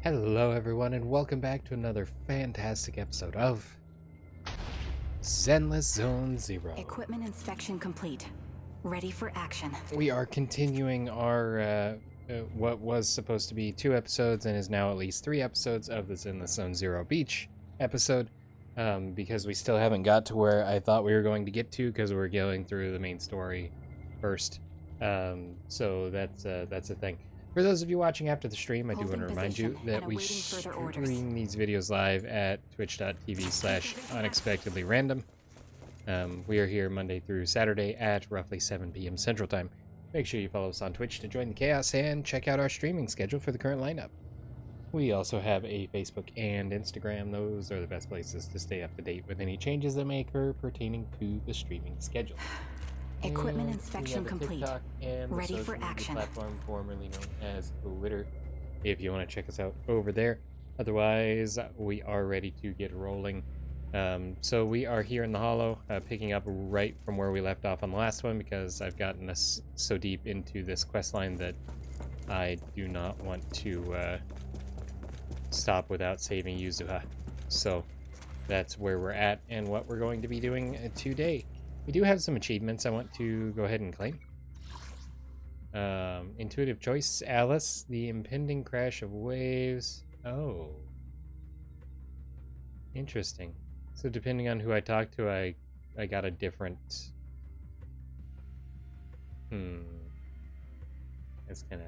Hello everyone and welcome back to another fantastic episode of Zenless Zone Zero. Equipment inspection complete. Ready for action. We are continuing our what was supposed to be 2 episodes and is now at least 3 episodes of the Zenless Zone Zero Beach episode, because we still haven't got to where I thought we were going to get to because we're going through the main story first. So that's a thing. For those of you watching after the stream, I do want to remind you that we stream these videos live at twitch.tv/unexpectedlyrandom. We are here Monday through Saturday at roughly 7 p.m. Central Time. Make sure you follow us on Twitch to join the chaos and check out our streaming schedule for the current lineup. We also have a Facebook and Instagram. Those are the best places to stay up to date with any changes that may occur pertaining to the streaming schedule. Equipment inspection complete. Ready for action. Platform formerly known as Twitter, if you want to check us out over there. Otherwise, we are ready to get rolling. So we are here in the Hollow, picking up right from where we left off on the last one, because I've gotten us so deep into this quest line that I do not want to stop without saving Yuzuha. So that's where we're at and what we're going to be doing today. We do have some achievements I want to go ahead and claim. Intuitive choice, Alice, the impending crash of waves. Oh. Interesting. So depending on who I talk to, I got a different... That's kinda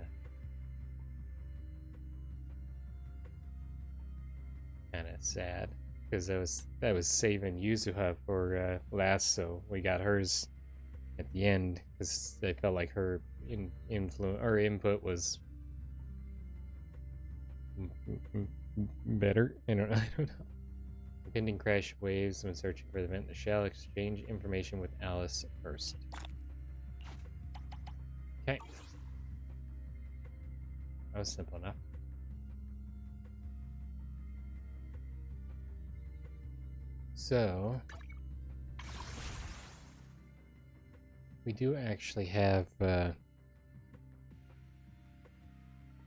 sad. Because that was saving Yuzuha for last, so we got hers at the end because I felt like her input was better. I don't know. Impending crash waves when searching for the event in the shell. Exchange information with Alice first. Okay, that was simple enough. So, we do actually have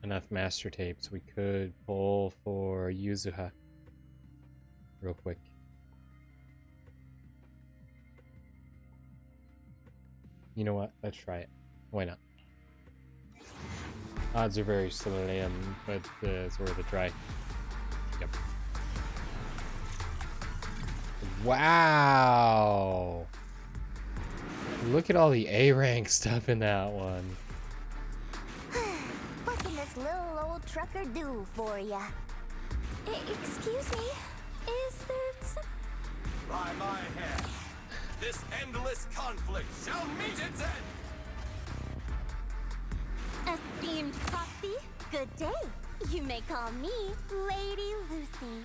enough master tapes. We could pull for Yuzuha real quick. You know what? Let's try it. Why not? Odds are very slim, but it's worth a try. Yep. Wow! Look at all the A-rank stuff in that one. What can this little old trucker do for ya? Excuse me, is there some... By my hand, this endless conflict shall meet its end! Esteemed Proxy, good day. You may call me Lady Lucy.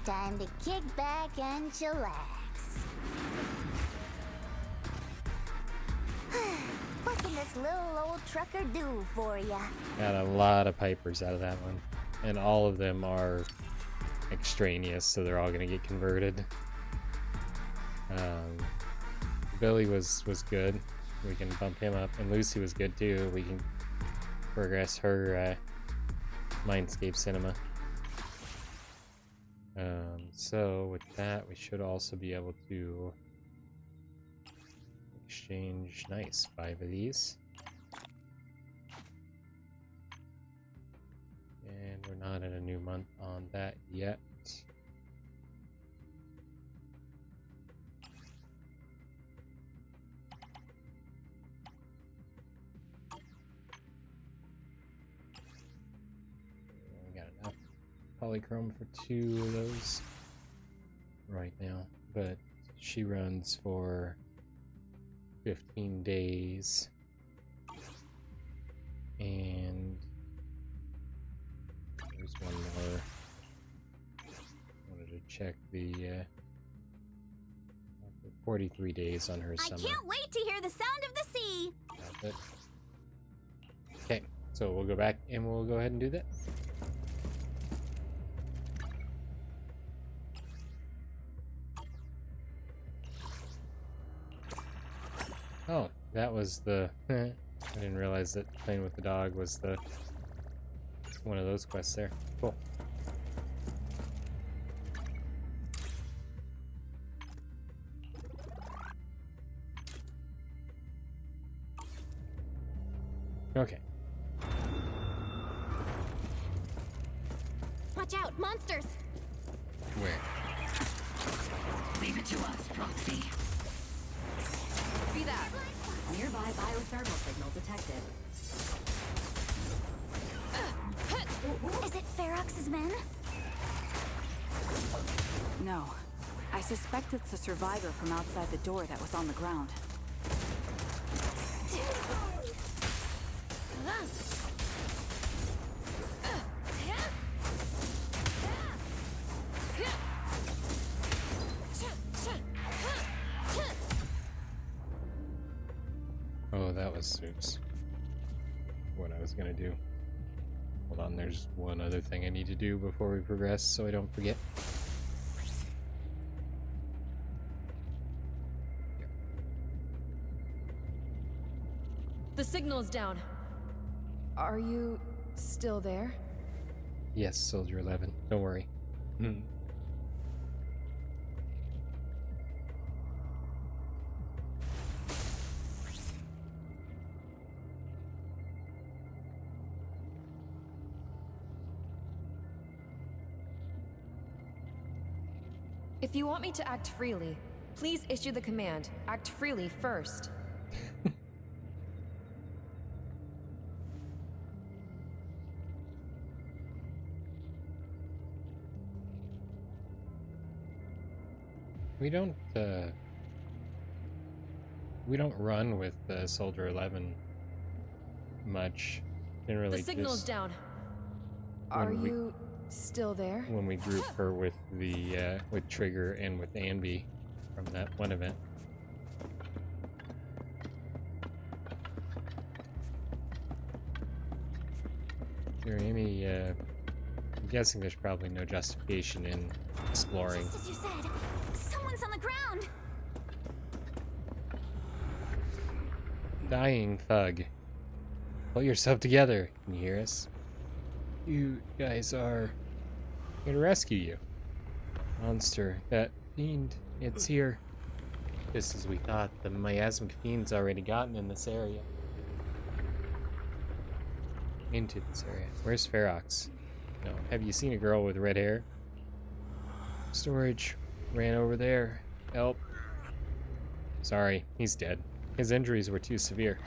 Time to kick back and chillax. What can this little old trucker do for ya? Got a lot of pipers out of that one. And all of them are extraneous, so they're all going to get converted. Billy was good. We can bump him up. And Lucy was good too. We can progress her Mindscape Cinema. So with that, we should also be able to exchange, nice, 5 of these. And we're not in a new month on that yet. We got enough polychrome for 2 of those right now, but she runs for 15 days, and there's one more. Wanted to check the 43 days on her summer. I can't wait to hear the sound of the sea. That's it. Okay, so we'll go back and we'll go ahead and do that. Oh, that was the I didn't realize that playing with the dog was the one of those quests there. Cool. Okay. Watch out, monsters! Where? Leave it to us, Proxy. Be that. Nearby biothermal signal detected. Is it Ferox's men? No. I suspect it's a survivor from outside the door that was on the ground. Oh, that was oops. What I was gonna do. Hold on, there's one other thing I need to do before we progress so I don't forget. The signal is down. Are you still there? Yes, Soldier 11. Don't worry. If you want me to act freely, please issue the command, act freely first. We don't run with Soldier 11 much. Generally, The signal is just down. Are you still there? when we group her with the with Trigger and with Anby from that one event. Is there any? I'm guessing there's probably no justification in exploring. Just as you said, someone's on the ground! Dying thug. Pull yourself together. Can you hear us? You guys are here to rescue you. Monster, that fiend, it's here. Just as we thought, the miasmic fiend's already gotten in this area. Into this area. Where's Ferox? No. Have you seen a girl with red hair? Storage. Ran over there. Help. Sorry, he's dead. His injuries were too severe.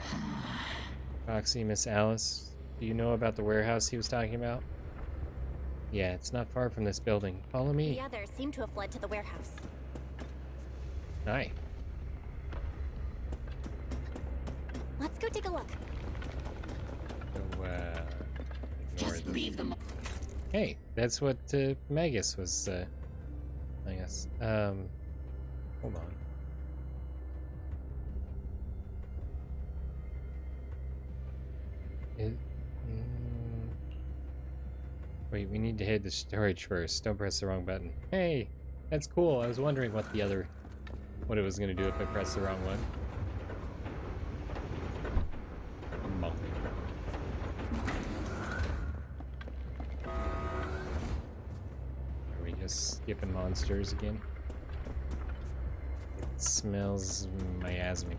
Proxy, Miss Alice, do you know about the warehouse he was talking about? Yeah, it's not far from this building. Follow me. The others seem to have fled to the warehouse. Hi. Let's go take a look. So, ignore Just them. leave them. Hey, that's what Magus was telling us. Hold on. Wait, we need to hit the storage first. Don't press the wrong button. Hey, that's cool. I was wondering what it was gonna do if I pressed the wrong one. Monk. Are we just skipping monsters again? It smells miasmic.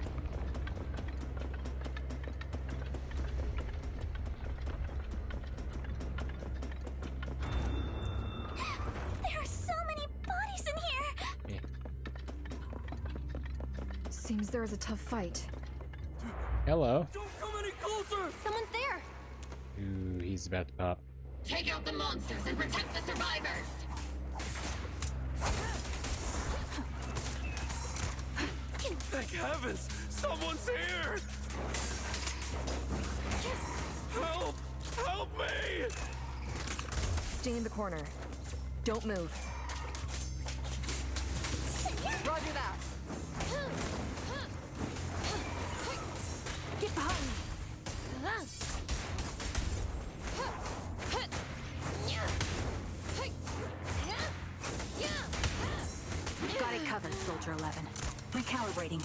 There are so many bodies in here! Seems there was a tough fight. Hello. Don't come any closer! Someone's there! Ooh, he's about to pop. Take out the monsters and protect the survivors. Thank heavens! Someone's here! Help! Help me! Stay in the corner. Don't move. Roger that. Get behind me! Got it covered, Soldier 11. Recalibrating.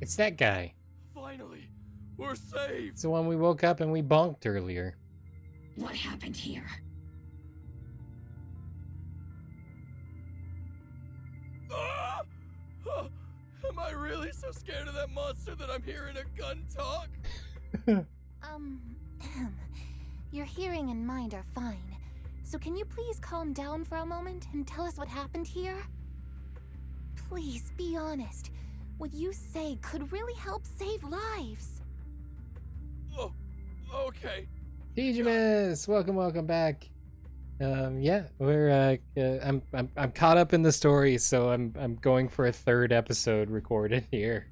It's that guy. Finally, we're saved. It's the one we woke up and we bonked earlier. What happened here? Ah! Oh, am I really so scared of that monster that I'm hearing a gun talk? Your hearing and mind are fine. So can you please calm down for a moment and tell us what happened here? Please, be honest. What you say could really help save lives. Oh, okay. Tejamus, welcome back. Yeah, we're I'm caught up in the story, so I'm going for a third episode recorded here.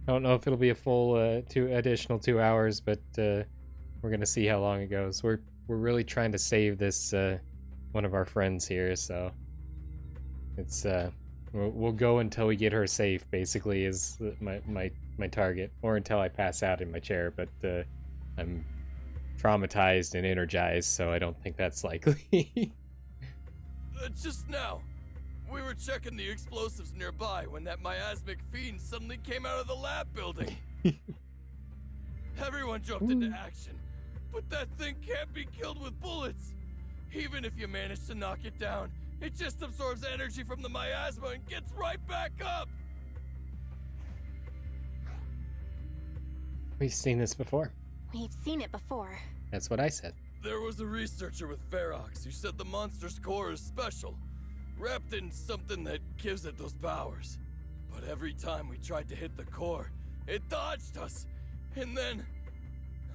I don't know if it'll be a full additional 2 hours, but we're gonna see how long it goes. We're really trying to save this one of our friends here, so it's we'll go until we get her safe. Basically, is my target, or until I pass out in my chair. But I'm traumatized and energized, so I don't think that's likely. Just now, we were checking the explosives nearby when that miasmic fiend suddenly came out of the lab building. Everyone jumped into action, but that thing can't be killed with bullets. Even if you manage to knock it down, it just absorbs energy from the miasma and gets right back up. We've seen this before. We've seen it before. That's what I said. There was a researcher with Ferox who said the monster's core is special, wrapped in something that gives it those powers. But every time we tried to hit the core, it dodged us, and then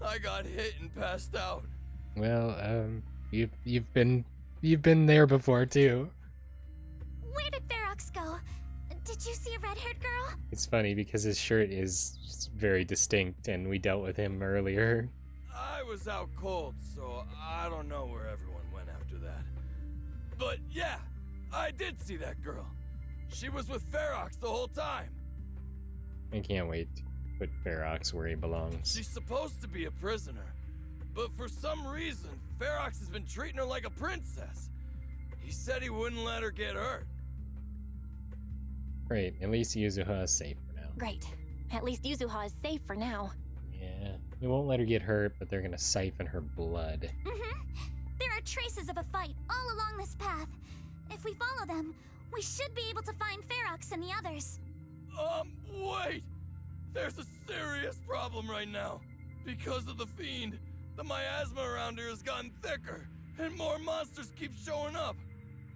I got hit and passed out. Well, you've been there before too. Where did Ferox go? Did you see a red-haired girl? It's funny because his shirt is just very distinct, and we dealt with him earlier. I was out cold, so I don't know where everyone went after that. But yeah, I did see that girl. She was with Ferox the whole time. I can't wait to put Ferox where he belongs. She's supposed to be a prisoner, but for some reason, Ferox has been treating her like a princess. He said he wouldn't let her get hurt. Great, at least Yuzuha is safe for now. Great. At least Yuzuha is safe for now. Yeah, they won't let her get hurt, but they're gonna siphon her blood. There are traces of a fight all along this path. If we follow them, we should be able to find Ferox and the others. Wait! There's a serious problem right now. Because of the fiend, the miasma around here has gotten thicker, and more monsters keep showing up.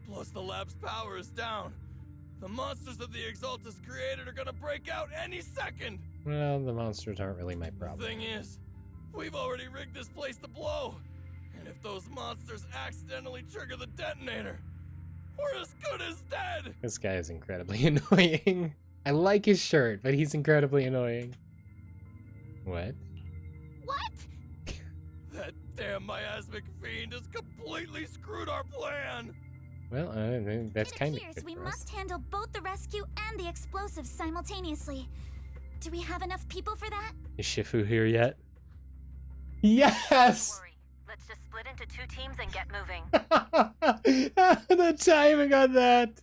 Plus the lab's power is down. The monsters that the Exaltus created are gonna break out any second! Well, the monsters aren't really my problem. The thing is, we've already rigged this place to blow. And if those monsters accidentally trigger the detonator, we're as good as dead! This guy is incredibly annoying. I like his shirt, but he's incredibly annoying. What? What? That damn miasmic fiend has completely screwed our plan! Well, that's kind of It appears good we for must us. handle both the rescue and the explosives simultaneously. Do we have enough people for that? Is Shifu here yet? Yes! Worry. Let's just split into 2 teams and get moving. The timing on that!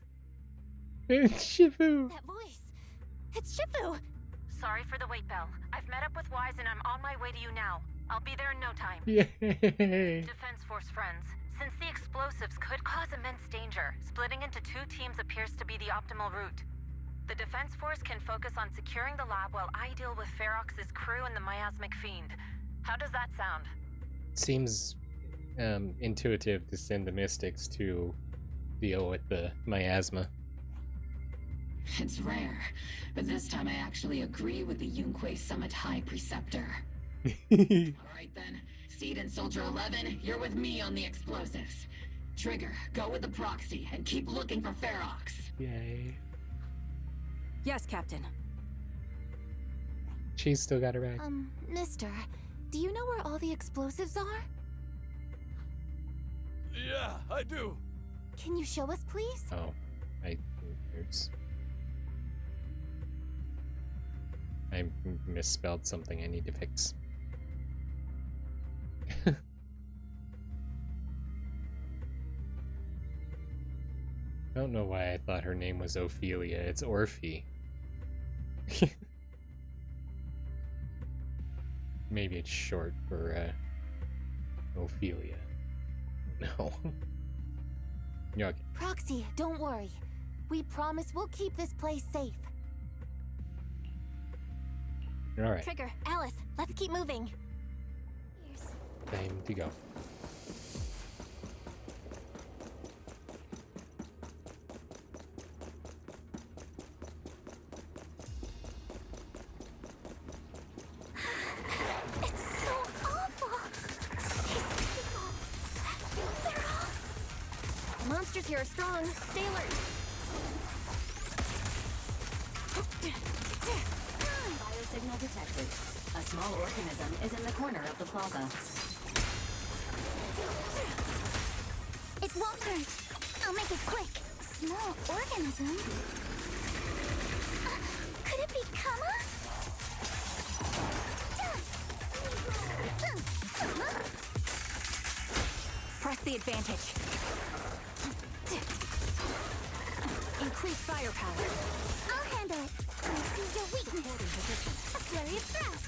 It's Shifu! That voice. It's Shifu! Sorry for the wait, Belle. I've met up with Wise and I'm on my way to you now. I'll be there in no time. Yay! Defense Force friends, since the explosives could cause immense danger, splitting into 2 teams appears to be the optimal route. The Defense Force can focus on securing the lab while I deal with Ferox's crew and the miasmic fiend. How does that sound? Seems intuitive to send the Mystics to deal with the miasma. It's rare, but this time I actually agree with the Yunque Summit High Preceptor. Alright then, Seed and Soldier 11, you're with me on the explosives. Trigger, go with the Proxy and keep looking for Ferox. Yay. Yes, Captain. She's still got her back. Mister, do you know where all the explosives are? Yeah, I do. Can you show us, please? Oh, oops. I misspelled something I need to fix. I don't know why I thought her name was Ophelia. It's Orphe. maybe it's short for Ophelia. No. Yeah, okay. Proxy, don't worry. We promise we'll keep this place safe. All right. Trigger, Alice, let's keep moving. Time to go. It's so awful. These people, they're all... The monsters here are strong. Stay alert. Biosignal detected. A small organism is in the corner of the plaza. It won't hurt. I'll make it quick. Small organism? Could it be Kama? Press the advantage. Increase firepower. I'll handle it. I see your weakness. A flurry of thrust.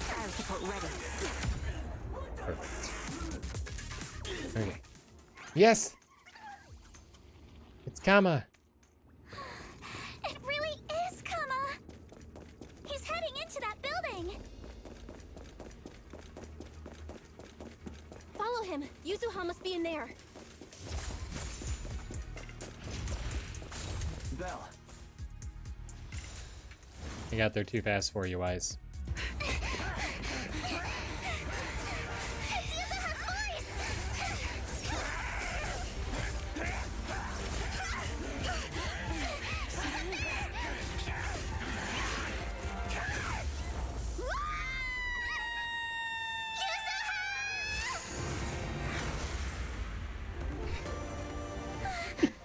Fire support ready. Perfect. Okay. Yes! It's Kama! It really is Kama! He's heading into that building! Follow him. Yuzuha must be in there. Bell. I got there too fast for you, Wise.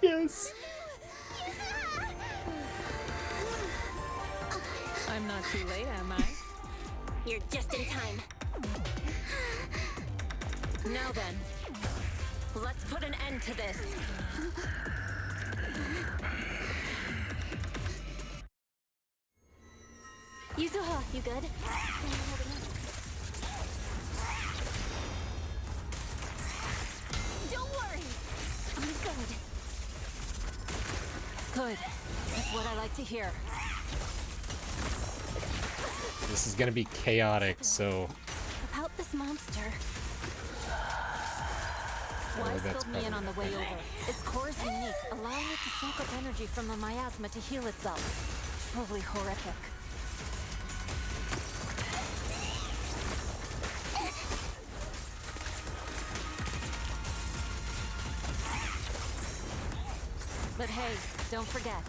Yes! I'm not too late, am I? You're just in time. Now then, let's put an end to this. Yuzuha, you good? Don't worry. I'm good. Good. That's what I like to hear. This is gonna be chaotic, so... About this monster. Wise that's filled me in on the way probably- over. Its core is unique, allowing it to soak up energy from the miasma to heal itself. Truly horrific. But hey, don't forget,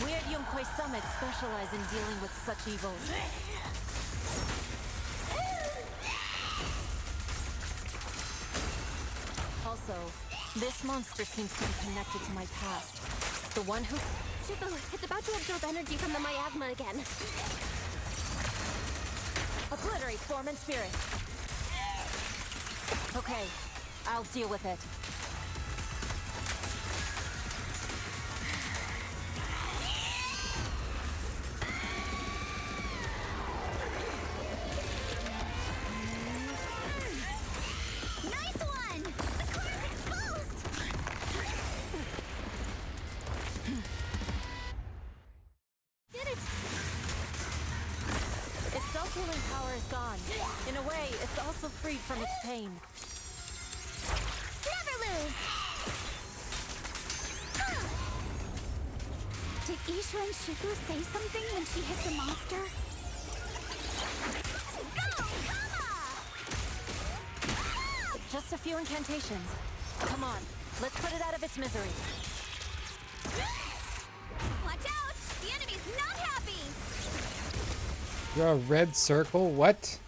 we at Honkai Summit specialize in dealing with such evils. Also, this monster seems to be connected to my past. The one who... Shifu, it's about to absorb energy from the miasma again. Obliterate form and spirit. Okay, I'll deal with it. Nice one! The core is exposed! Did it! Its self-healing power is gone. In a way, it's also freed from its pain. Never lose! Did Isha and Shifu say something when she hit the monster? Go, Kama! Just a few incantations. Come on, let's put it out of its misery. Watch out! The enemy's not happy! You're a red circle? What?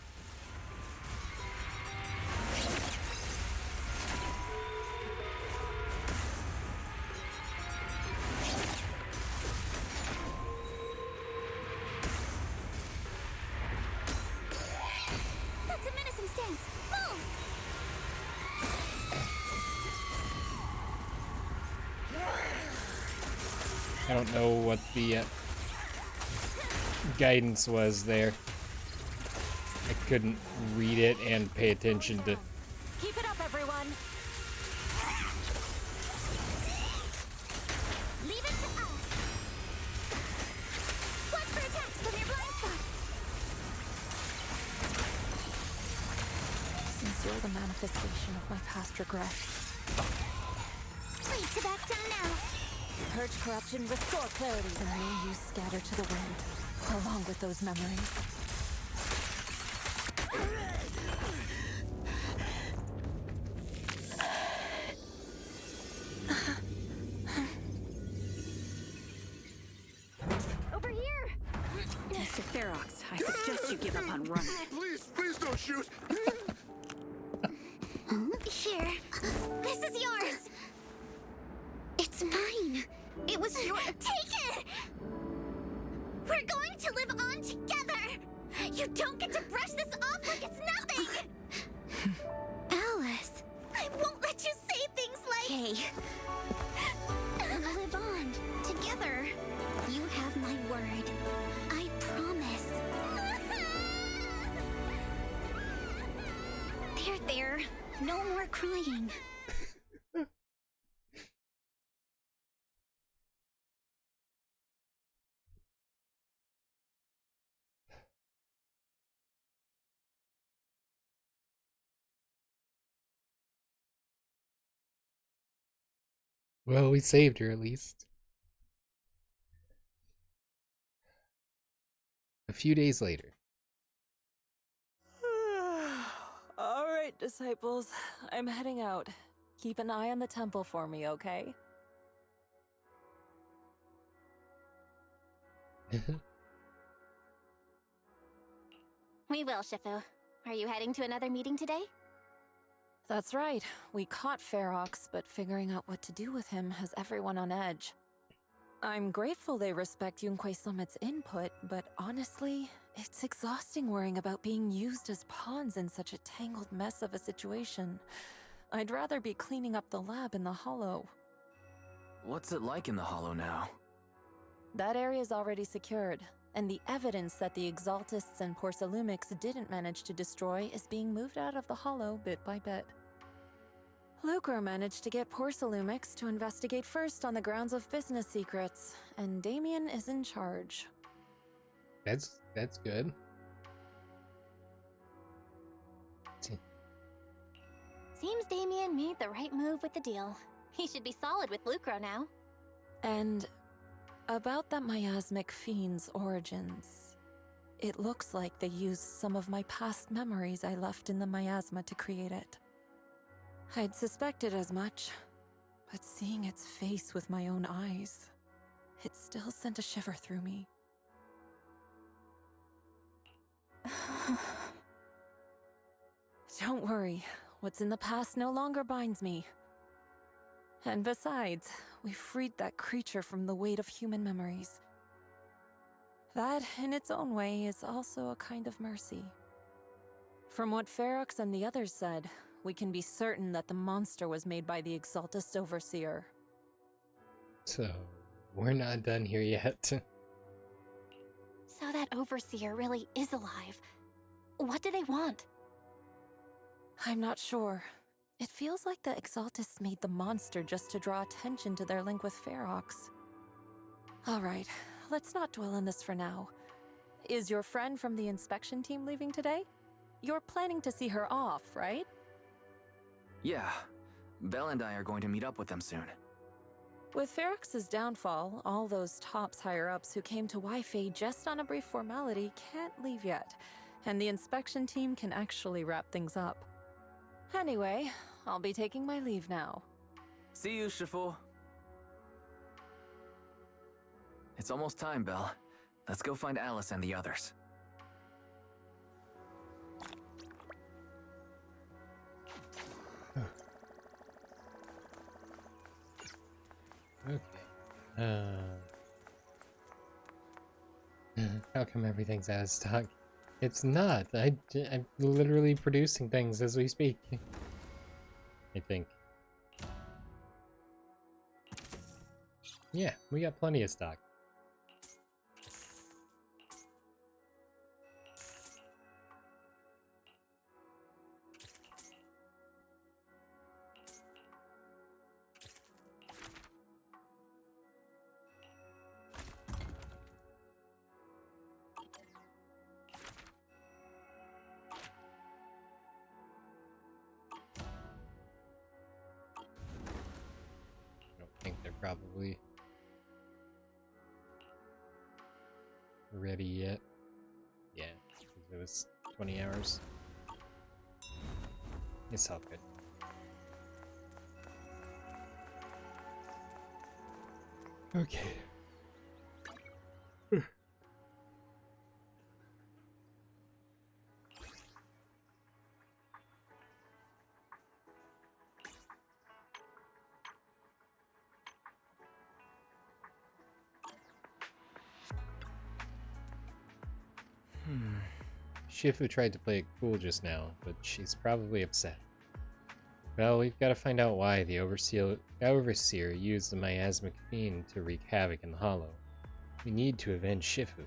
That's a menacing stance! Move! I don't know what the guidance was there. I couldn't read it and pay attention to... Keep it up, everyone. Leave it to us. Look for attacks from your blind spots. Since you're the manifestation of my past regrets. Free to back down now. Purge corruption, restore clarity, and may you scatter to the wind, along with those memories. Over here. Mr. Ferox, I suggest you give up on running. Please don't shoot. Here. This is yours. It's mine. It was your. Take it. We're going to live on together. You don't get to brush this off like it's nothing. Alice, I won't let you say things like. Hey, We'll live on together. You have my word. I promise. There. No more crying. Well, we saved her at least. A few days later. All right, disciples. I'm heading out. Keep an eye on the temple for me, okay? We will, Shifu. Are you heading to another meeting today? That's right. We caught Ferox, but figuring out what to do with him has everyone on edge. I'm grateful they respect Yunquei Summit's input, but honestly, it's exhausting worrying about being used as pawns in such a tangled mess of a situation. I'd rather be cleaning up the lab in the Hollow. What's it like in the Hollow now? That area's already secured, and the evidence that the Exaltists and Porcelumics didn't manage to destroy is being moved out of the Hollow bit by bit. Lucre managed to get Porcelumix to investigate first on the grounds of business secrets, and Damien is in charge. That's good. Seems Damien made the right move with the deal. He should be solid with Lucro now. And about that miasmic fiend's origins. It looks like they used some of my past memories I left in the miasma to create it. I'd suspected as much, but seeing its face with my own eyes, it still sent a shiver through me. Don't worry, what's in the past no longer binds me. And besides, we freed that creature from the weight of human memories. That, in its own way, is also a kind of mercy. From what Ferox and the others said, we can be certain that the monster was made by the Exaltist Overseer. So, we're not done here yet. So that Overseer really is alive. What do they want? I'm not sure. It feels like the Exaltists made the monster just to draw attention to their link with Ferox. Alright, let's not dwell on this for now. Is your friend from the inspection team leaving today? You're planning to see her off, right? Yeah. Belle and I are going to meet up with them soon. With Ferox's downfall, all those tops higher-ups who came to Wi-Fi just on a brief formality can't leave yet, and the inspection team can actually wrap things up. Anyway, I'll be taking my leave now. See you, Shifu. It's almost time, Belle. Let's go find Alice and the others. Okay. How come everything's out of stock? It's not. I'm literally producing things as we speak. I think. Yeah, we got plenty of stock. probably ready yet. Yeah, 'cause it was 20 hours. It's all good. Okay. Shifu tried to play it cool just now, but she's probably upset. Well, we've got to find out why the Overseer used the miasmic fiend to wreak havoc in the Hollow. We need to avenge Shifu.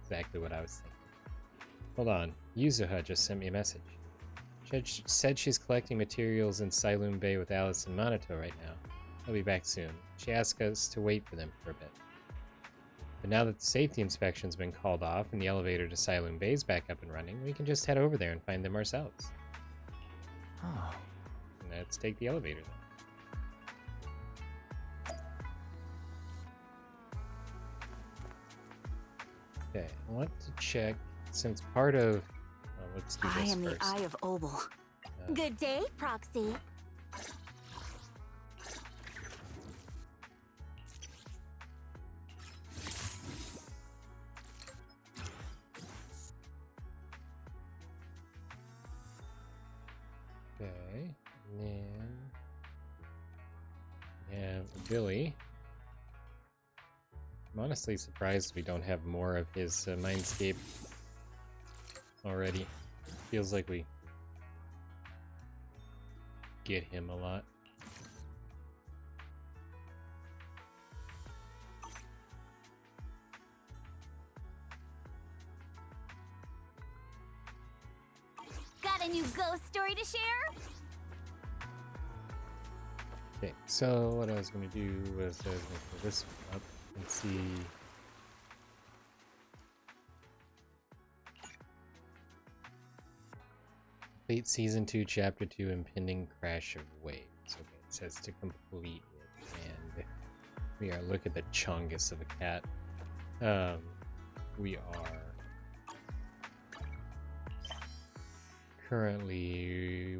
Exactly what I was thinking. Hold on, Yuzuha just sent me a message. She said she's collecting materials in Sailoon Bay with Alice and Minato right now. They'll be back soon. She asked us to wait for them for a bit. But now that the safety inspection's been called off and the elevator to Sailoon Bay's back up and running, we can just head over there and find them ourselves. Oh. Let's take the elevator then. Okay, I want to check, since part of... let's do this I am first. the Eye of Obel. Good day, Proxy. Okay, and then we have Billy. I'm honestly surprised we don't have more of his Mindscape already. Feels like we get him a lot. Got a new ghost story to share? Okay, so what I was going to do was I was going to pull this one up and see. Complete Season 2, Chapter 2, Impending Crash of Waves. Okay, it says to complete it, and we are, look at the chongus of a cat. We are currently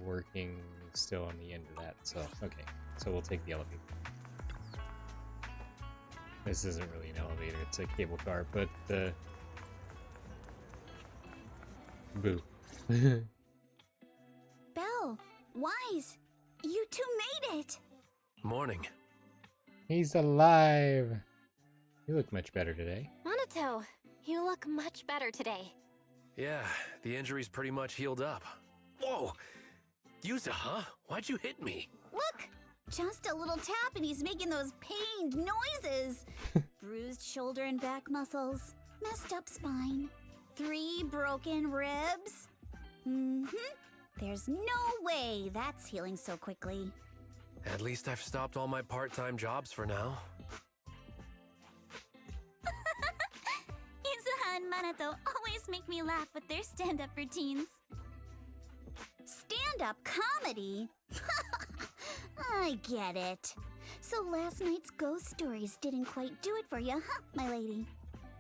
working still on the end of that, so okay, so we'll take the elevator. This isn't really an elevator, it's a cable car, but boo. Belle, Wise, you two made it! Morning. He's alive! You look much better today. Minato, you look much better today. Yeah, the injury's pretty much healed up. Whoa! Yuza, huh? Why'd you hit me? Look! Just a little tap and he's making those pained noises. Bruised shoulder and back muscles, messed up spine, 3 broken ribs. There's no way that's healing so quickly. At least I've stopped all my part-time jobs for now. Izuha and Minato always make me laugh with their stand-up routines. Stand-up comedy? I get it. So last night's ghost stories didn't quite do it for you, huh, my lady?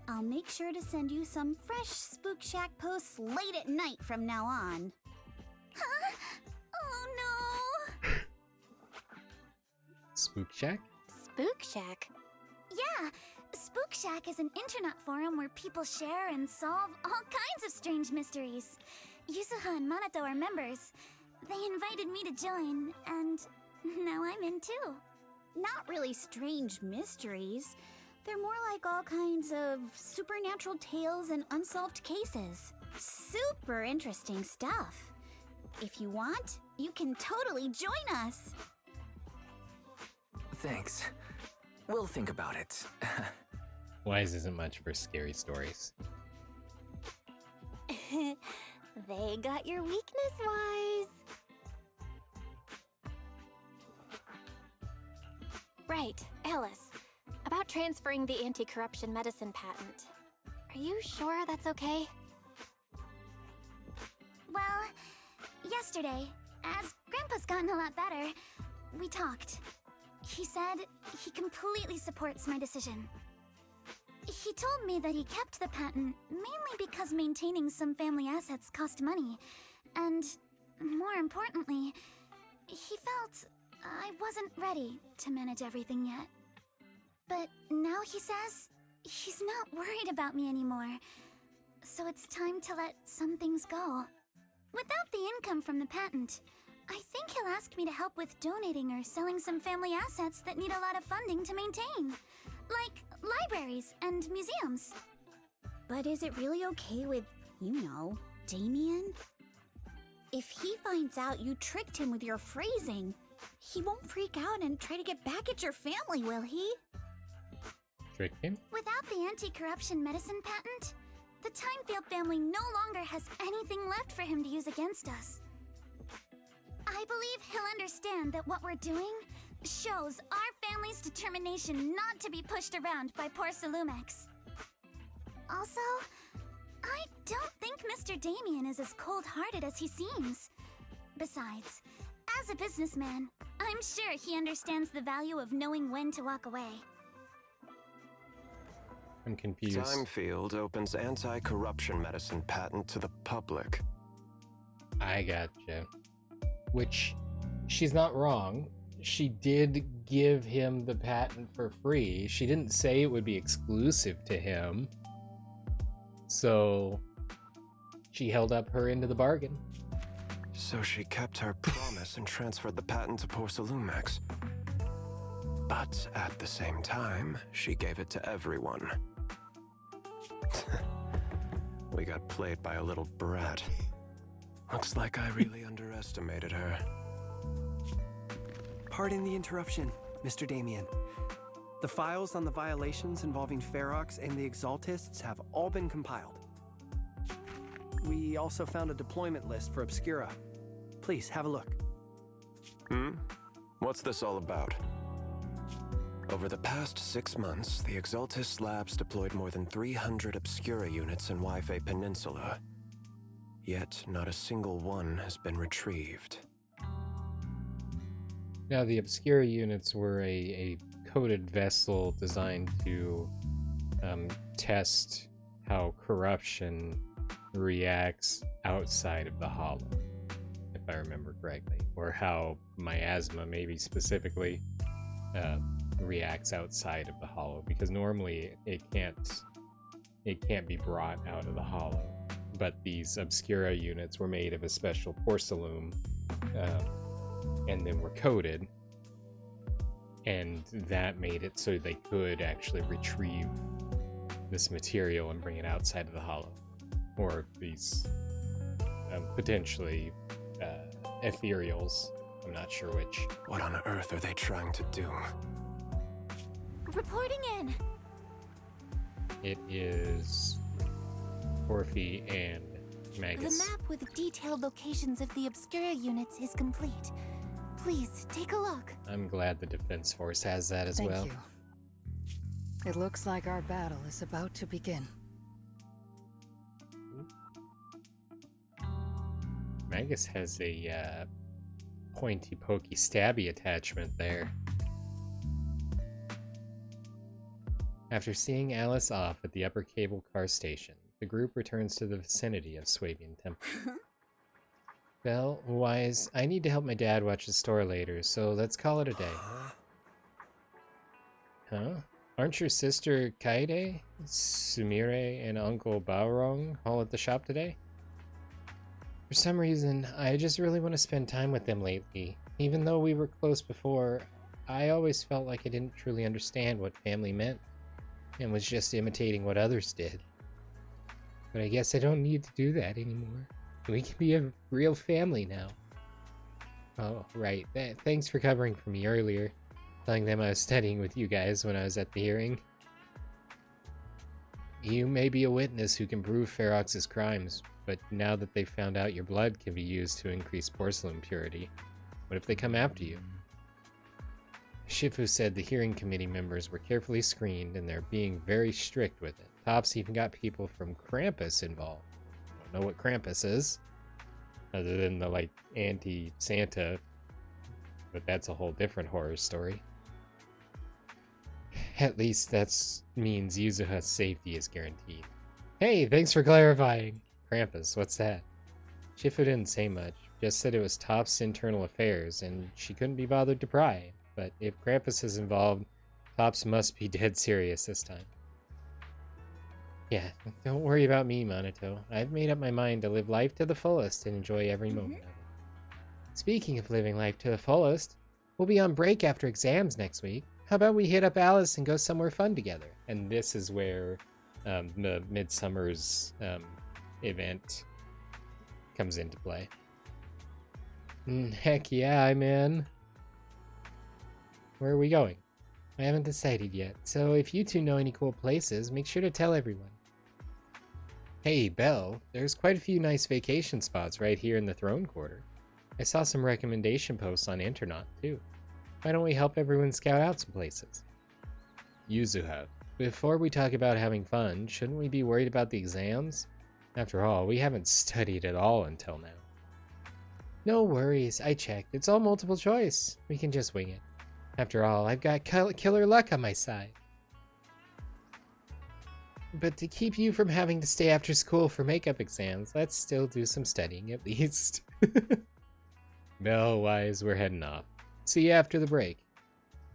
I'll make sure to send you some fresh Spook Shack posts late at night from now on. Huh? Oh no! Spook Shack? Spook Shack? Yeah, Spook Shack is an internet forum where people share and solve all kinds of strange mysteries. Yuzuha and Minato are members. They invited me to join, and now I'm in too. Not really strange mysteries. They're more like all kinds of supernatural tales and unsolved cases. Super interesting stuff. If you want, you can totally join us. Thanks. We'll think about it. Wise isn't much for scary stories. They got your weakness, Wise. Right, Alice. About transferring the anti-corruption medicine patent. Are you sure that's okay? Well, yesterday, as Grandpa's gotten a lot better, we talked. He said he completely supports my decision. He told me that he kept the patent mainly because maintaining some family assets cost money, and more importantly, he felt I wasn't ready to manage everything yet. But now he says he's not worried about me anymore, so it's time to let some things go. Without the income from the patent, I think he'll ask me to help with donating or selling some family assets that need a lot of funding to maintain, like libraries and museums. But is it really okay with, Damien? If he finds out you tricked him with your phrasing, he won't freak out and try to get back at your family, will he? Trick him? Without the anti-corruption medicine patent, the Timefield family no longer has anything left for him to use against us. I believe he'll understand that what we're doing shows our family's determination not to be pushed around by poor Salumex. Also, I don't think Mr. Damien is as cold-hearted as he seems. Besides, as a businessman, I'm sure he understands the value of knowing when to walk away. I'm confused. Timefield opens anti-corruption medicine patent to the public. I gotcha. Which, she's not wrong. She did give him the patent for free. She didn't say it would be exclusive to him. So, she held up her end of the bargain. So she kept her promise and transferred the patent to poor Salumex. But at the same time, she gave it to everyone. We got played by a little brat. Looks like I really underestimated her. Pardon the interruption, Mr. Damien. The files on the violations involving Ferox and the Exaltists have all been compiled. We also found a deployment list for Obscura. Please, have a look. What's this all about? Over the past 6 months, the Exaltist Labs deployed more than 300 Obscura units in Wi-Fi Peninsula. Yet, not a single one has been retrieved. Now, the Obscura units were a coded vessel designed to test how corruption reacts outside of the Hollow, if I remember correctly, or how miasma, maybe specifically, reacts outside of the Hollow, because normally it can't be brought out of the Hollow. But these Obscura units were made of a special porcelain, and then were coated, and that made it so they could actually retrieve this material and bring it outside of the Hollow, or these potentially Ethereals. I'm not sure which. What on earth are they trying to do? Reporting in. It is Orphe and Magus. The map with detailed locations of the Obscura units is complete. Please, take a look. I'm glad the Defense Force has that as well. Thank you. It looks like our battle is about to begin. Magus has a pointy pokey stabby attachment there. After seeing Alice off at the upper cable car station, the group returns to the vicinity of Swabian Temple. Well, Wise, I need to help my dad watch the store later, so let's call it a day. Huh? Aren't your sister Kaede, Sumire, and Uncle Baorong all at the shop today? For some reason, I just really want to spend time with them lately. Even though we were close before, I always felt like I didn't truly understand what family meant, and was just imitating what others did. But I guess I don't need to do that anymore. We can be a real family now. Oh, right. Thanks for covering for me earlier, telling them I was studying with you guys when I was at the hearing. You may be a witness who can prove Ferox's crimes, but now that they've found out your blood can be used to increase porcelain purity, what if they come after you? Shifu said the hearing committee members were carefully screened and they're being very strict with it. Tops even got people from Krampus involved. I don't know what Krampus is, other than the, anti-Santa, but that's a whole different horror story. At least that means Yuzuha's safety is guaranteed. Hey, thanks for clarifying. Krampus, what's that? Shifu didn't say much, just said it was Top's internal affairs, and she couldn't be bothered to pry. But if Krampus is involved, Top's must be dead serious this time. Yeah, don't worry about me, Monato. I've made up my mind to live life to the fullest and enjoy every moment of it. Speaking of living life to the fullest, we'll be on break after exams next week. How about we hit up Alice and go somewhere fun together? And this is where the Midsummer's event comes into play. Heck yeah, man. Where are we going? I haven't decided yet, so if you two know any cool places, make sure to tell everyone. Hey, Belle, there's quite a few nice vacation spots right here in the Throne Quarter. I saw some recommendation posts on Internet, too. Why don't we help everyone scout out some places? Yuzuha, before we talk about having fun, shouldn't we be worried about the exams? After all, we haven't studied at all until now. No worries, I checked. It's all multiple choice. We can just wing it. After all, I've got killer luck on my side. But to keep you from having to stay after school for makeup exams, let's still do some studying at least. Bell-wise, we're heading off. See you after the break.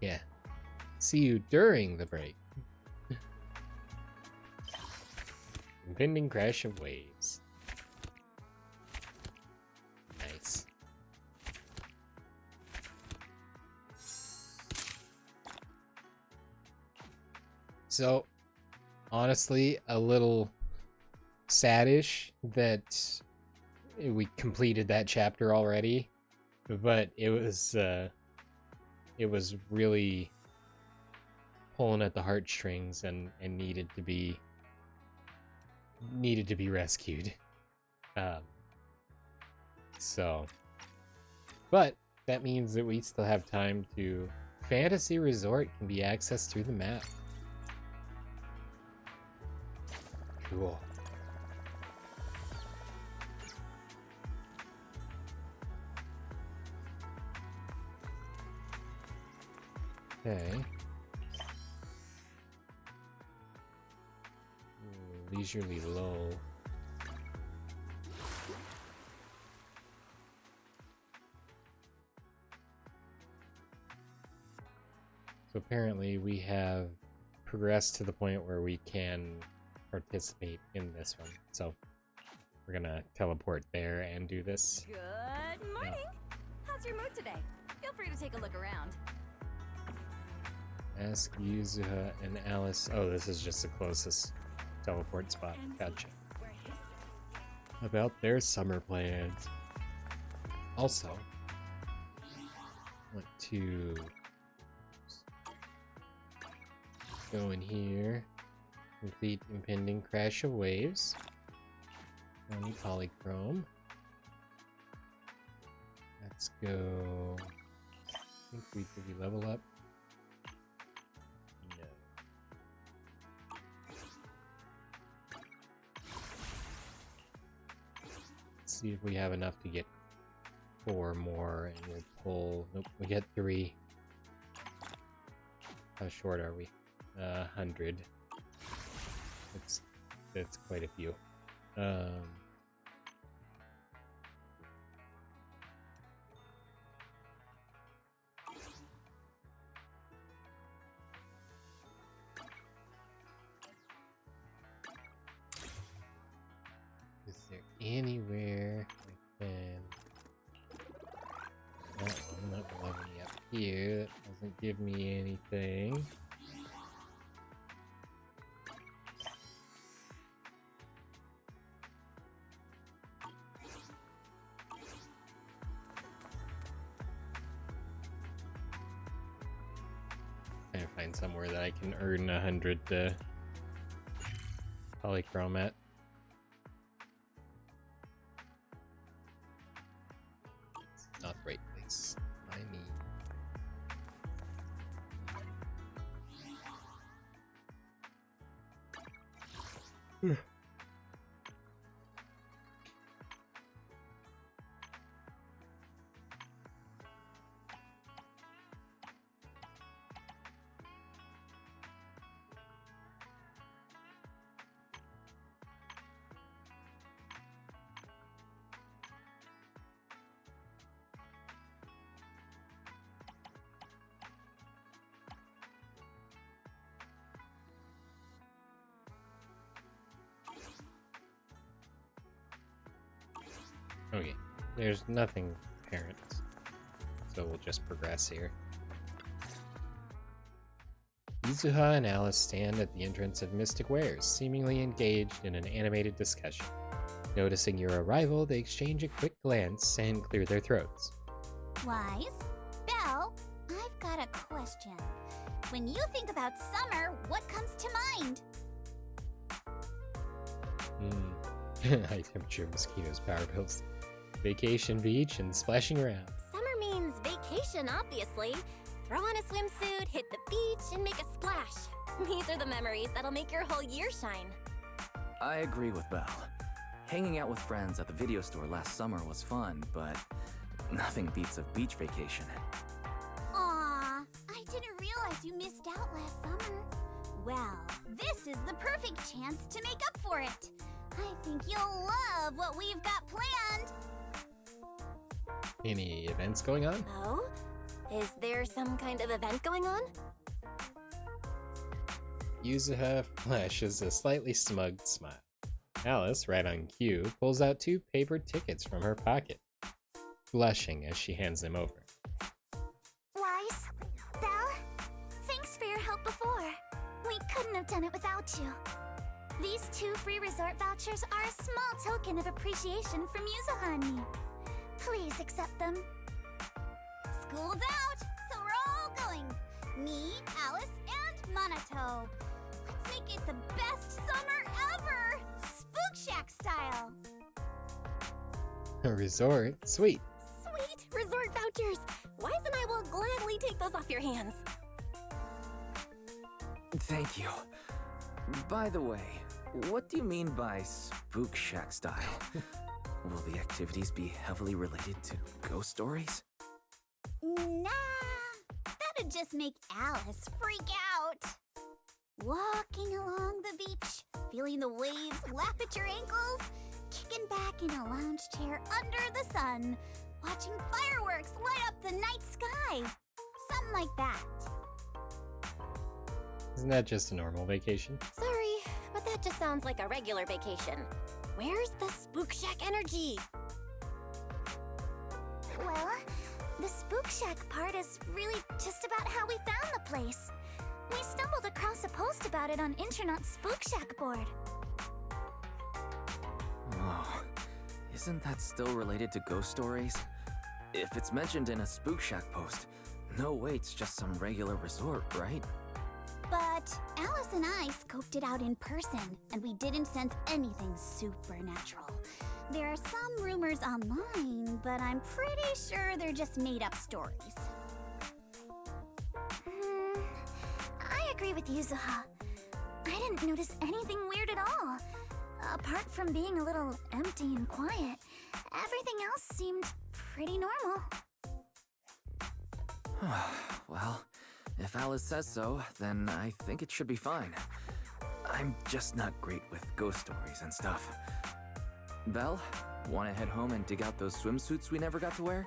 Yeah. See you during the break. Impending crash of waves. Nice. So, honestly, a little saddish that we completed that chapter already, but it was really pulling at the heartstrings and needed to be rescued. But that means that we still have time to Fantasy Resort can be accessed through the map. Cool. Okay. Leisurely lull. So apparently we have progressed to the point where we can participate in this one. So we're gonna teleport there and do this. Good morning! How's your mood today? Feel free to take a look around. Ask Yuzuha and Alice. Oh, this is just the closest teleport spot. Gotcha. About their summer plans. Also, want to go in here. Complete impending crash of waves. Only polychrome. Let's go. I think did we level up? No. Let's see if we have enough to get 4 more, and we'll pull. Nope, we get 3. How short are we? 100. That's quite a few. Is there anywhere I can? That one not level me up here. That doesn't give me anything. Find somewhere that I can earn 100 polychrome at. It's not the right place. I need. Okay, there's nothing apparent, so we'll just progress here. Izuha and Alice stand at the entrance of Mystic Wares, seemingly engaged in an animated discussion. Noticing your arrival, they exchange a quick glance and clear their throats. Wise? Belle, I've got a question. When you think about summer, what comes to mind? High temperature mosquitoes, power pills, vacation beach, and splashing around. Summer means vacation, obviously. Throw on a swimsuit, hit the beach, and make a splash. These are the memories that'll make your whole year shine. I agree with Belle. Hanging out with friends at the video store last summer was fun, but nothing beats a beach vacation. Aw, I didn't realize you missed out last summer. Well, this is the perfect chance to make up for it. I think you'll love what we've got planned. Any events going on? Oh? Is there some kind of event going on? Yuzuha flashes a slightly smug smile. Alice, right on cue, pulls out 2 papered tickets from her pocket, blushing as she hands them over. Wise, Belle, thanks for your help before. We couldn't have done it without you. These 2 free resort vouchers are a small token of appreciation from Yuzuha and me. Please accept them. School's out, so we're all going. Me, Alice, and Monato. Let's make it the best summer ever! Spook Shack style! A resort? Sweet. Sweet! Resort vouchers! Wise and I will gladly take those off your hands. Thank you. By the way, what do you mean by Spook Shack style? Will the activities be heavily related to ghost stories? Nah, that'd just make Alice freak out. Walking along the beach, feeling the waves lap at your ankles, kicking back in a lounge chair under the sun, watching fireworks light up the night sky. Something like that. Isn't that just a normal vacation? Sorry, but that just sounds like a regular vacation. Where's the Spook Shack energy? Well, the Spook Shack part is really just about how we found the place. We stumbled across a post about it on Internet's Spook Shack board. Oh, isn't that still related to ghost stories? If it's mentioned in a Spook Shack post, no way it's just some regular resort, right? But Alice and I scoped it out in person, and we didn't sense anything supernatural. There are some rumors online, but I'm pretty sure they're just made-up stories. I agree with Yuzuha. I didn't notice anything weird at all. Apart from being a little empty and quiet, everything else seemed pretty normal. Well, if Alice says so, then I think it should be fine. I'm just not great with ghost stories and stuff. Belle, wanna head home and dig out those swimsuits we never got to wear?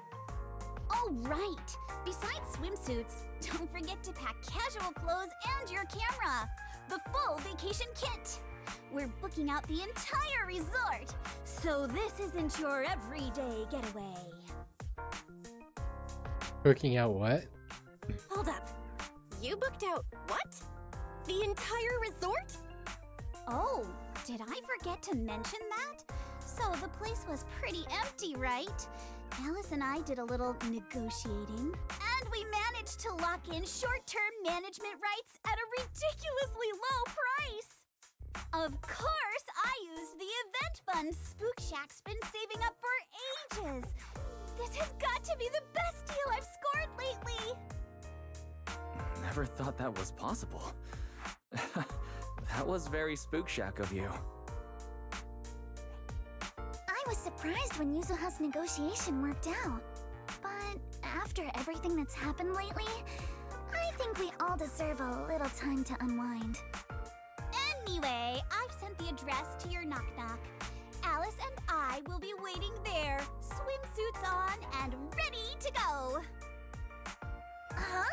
Oh, right! Besides swimsuits, don't forget to pack casual clothes and your camera! The full vacation kit! We're booking out the entire resort, so this isn't your everyday getaway. Booking out what? Hold up. You booked out what? The entire resort? Oh, did I forget to mention that? So the place was pretty empty, right? Alice and I did a little negotiating, and we managed to lock in short-term management rights at a ridiculously low price! Of course, I used the event fund Spook Shack's been saving up for ages! This has got to be the best deal I've scored lately! Never thought that was possible. That was very Spook Shack of you. I was surprised when Yuzuha's negotiation worked out. But after everything that's happened lately, I think we all deserve a little time to unwind. Anyway, I've sent the address to your knock-knock. Alice and I will be waiting there, swimsuits on and ready to go. Huh?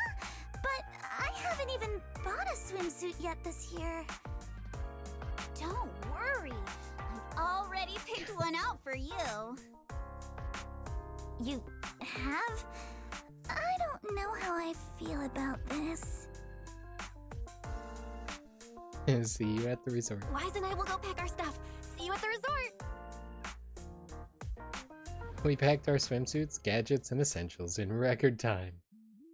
But I haven't even bought a swimsuit yet this year. Don't worry, I've already picked one out for you. You have? I don't know how I feel about this. See you at the resort. Wise and I will go pack our stuff. See you at the resort. We packed our swimsuits, gadgets, and essentials in record time.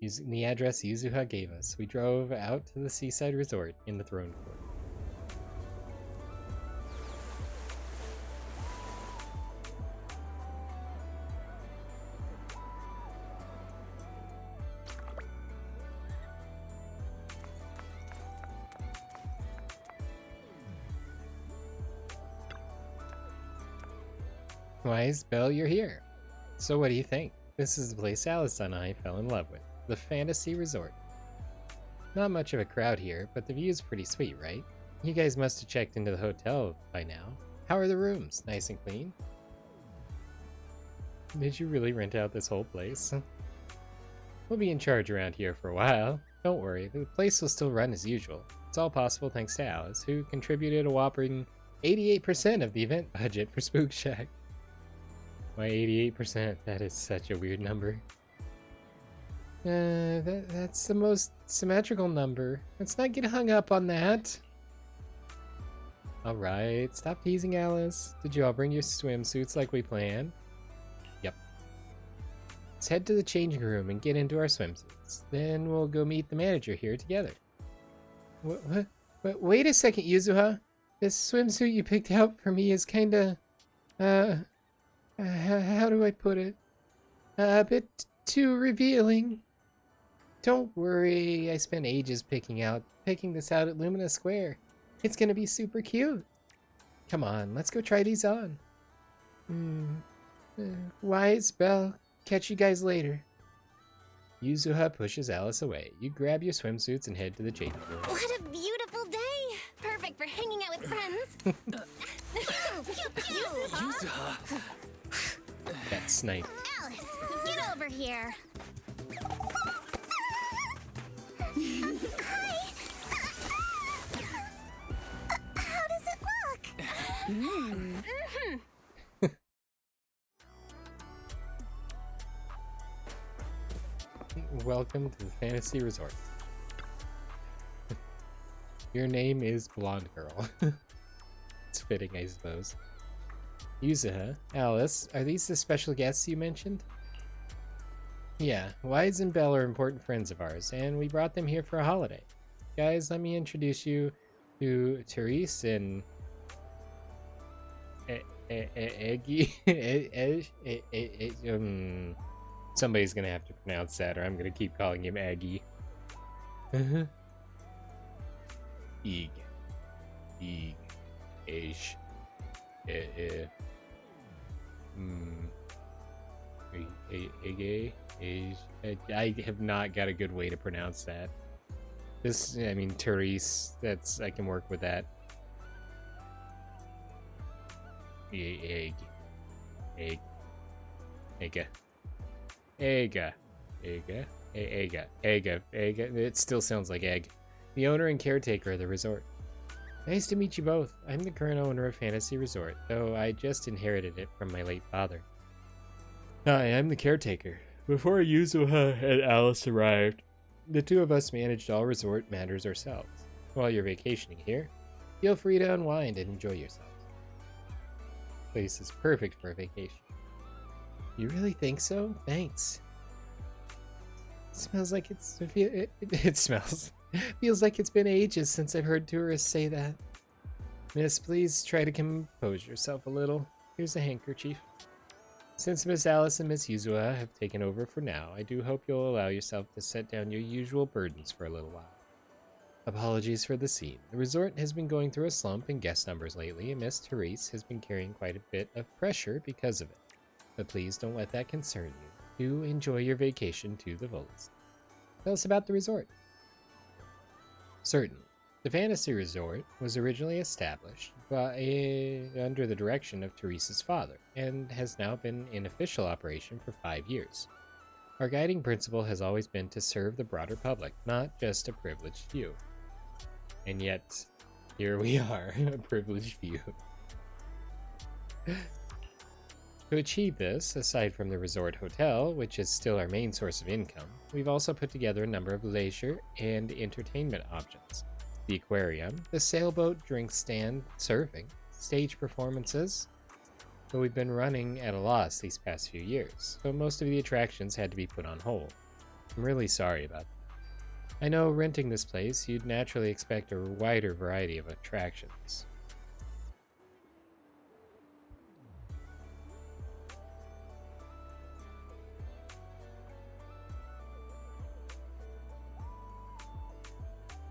Using the address Yuzuha gave us, we drove out to the seaside resort in the Throne Court. Wise, Belle, you're here. So what do you think? This is the place Alice and I fell in love with, the Fantasy Resort. Not much of a crowd here, but the view is pretty sweet, right? You guys must have checked into the hotel by now. How are the rooms? Nice and clean? Did you really rent out this whole place? We'll be in charge around here for a while. Don't worry, the place will still run as usual. It's all possible thanks to Alice, who contributed a whopping 88% of the event budget for Spook Shack. Why 88%? That is such a weird number. That's the most symmetrical number. Let's not get hung up on that. Alright, stop teasing, Alice. Did you all bring your swimsuits like we planned? Yep. Let's head to the changing room and get into our swimsuits. Then we'll go meet the manager here together. What? Wait a second, Yuzuha. This swimsuit you picked out for me is kinda... how do I put it? A bit too revealing. Don't worry, I spent ages picking this out at Lumina Square. It's gonna be super cute. Come on, let's go try these on. Wise, Belle, catch you guys later. Yuzuha pushes Alice away. You grab your swimsuits and head to the changing room. What a beautiful day! Perfect for hanging out with friends. Yuzuha! That snipe. Alice, get over here. Hi. How does it look? Welcome to the Fantasy Resort. Your name is Blonde Girl. It's fitting, I suppose. Yuzuha, Alice, are these the special guests you mentioned? Yeah, Wise and Belle are important friends of ours, and we brought them here for a holiday. Guys, let me introduce you to Therese and... Eggy? Somebody's gonna have to pronounce that, or I'm gonna keep calling him Aggie. Eeg. Age. I have not got a good way to pronounce that. Therese, I can work with that. Ega. It still sounds like egg. The owner and caretaker of the resort. Nice to meet you both. I'm the current owner of Fantasy Resort, though I just inherited it from my late father. Hi, I'm the caretaker. Before Yuzuha and Alice arrived, the two of us managed all resort matters ourselves. While you're vacationing here, feel free to unwind and enjoy yourselves. The place is perfect for a vacation. You really think so? Thanks. It smells like it smells. Feels like it's been ages since I've heard tourists say that. Miss, please try to compose yourself a little. Here's a handkerchief. Since Miss Alice and Miss Yuzuha have taken over for now, I do hope you'll allow yourself to set down your usual burdens for a little while. Apologies for the scene. The resort has been going through a slump in guest numbers lately, and Miss Therese has been carrying quite a bit of pressure because of it. But please don't let that concern you. Do enjoy your vacation to the fullest. Tell us about the resort. Certainly. The Fantasy Resort was originally established under the direction of Therese's father, and has now been in official operation for 5 years. Our guiding principle has always been to serve the broader public, not just a privileged few. And yet, here we are, a privileged few. To achieve this, aside from the resort hotel, which is still our main source of income, we've also put together a number of leisure and entertainment options. The aquarium, the sailboat, drink stand, surfing, stage performances. But we've been running at a loss these past few years, so most of the attractions had to be put on hold. I'm really sorry about that. I know renting this place, you'd naturally expect a wider variety of attractions.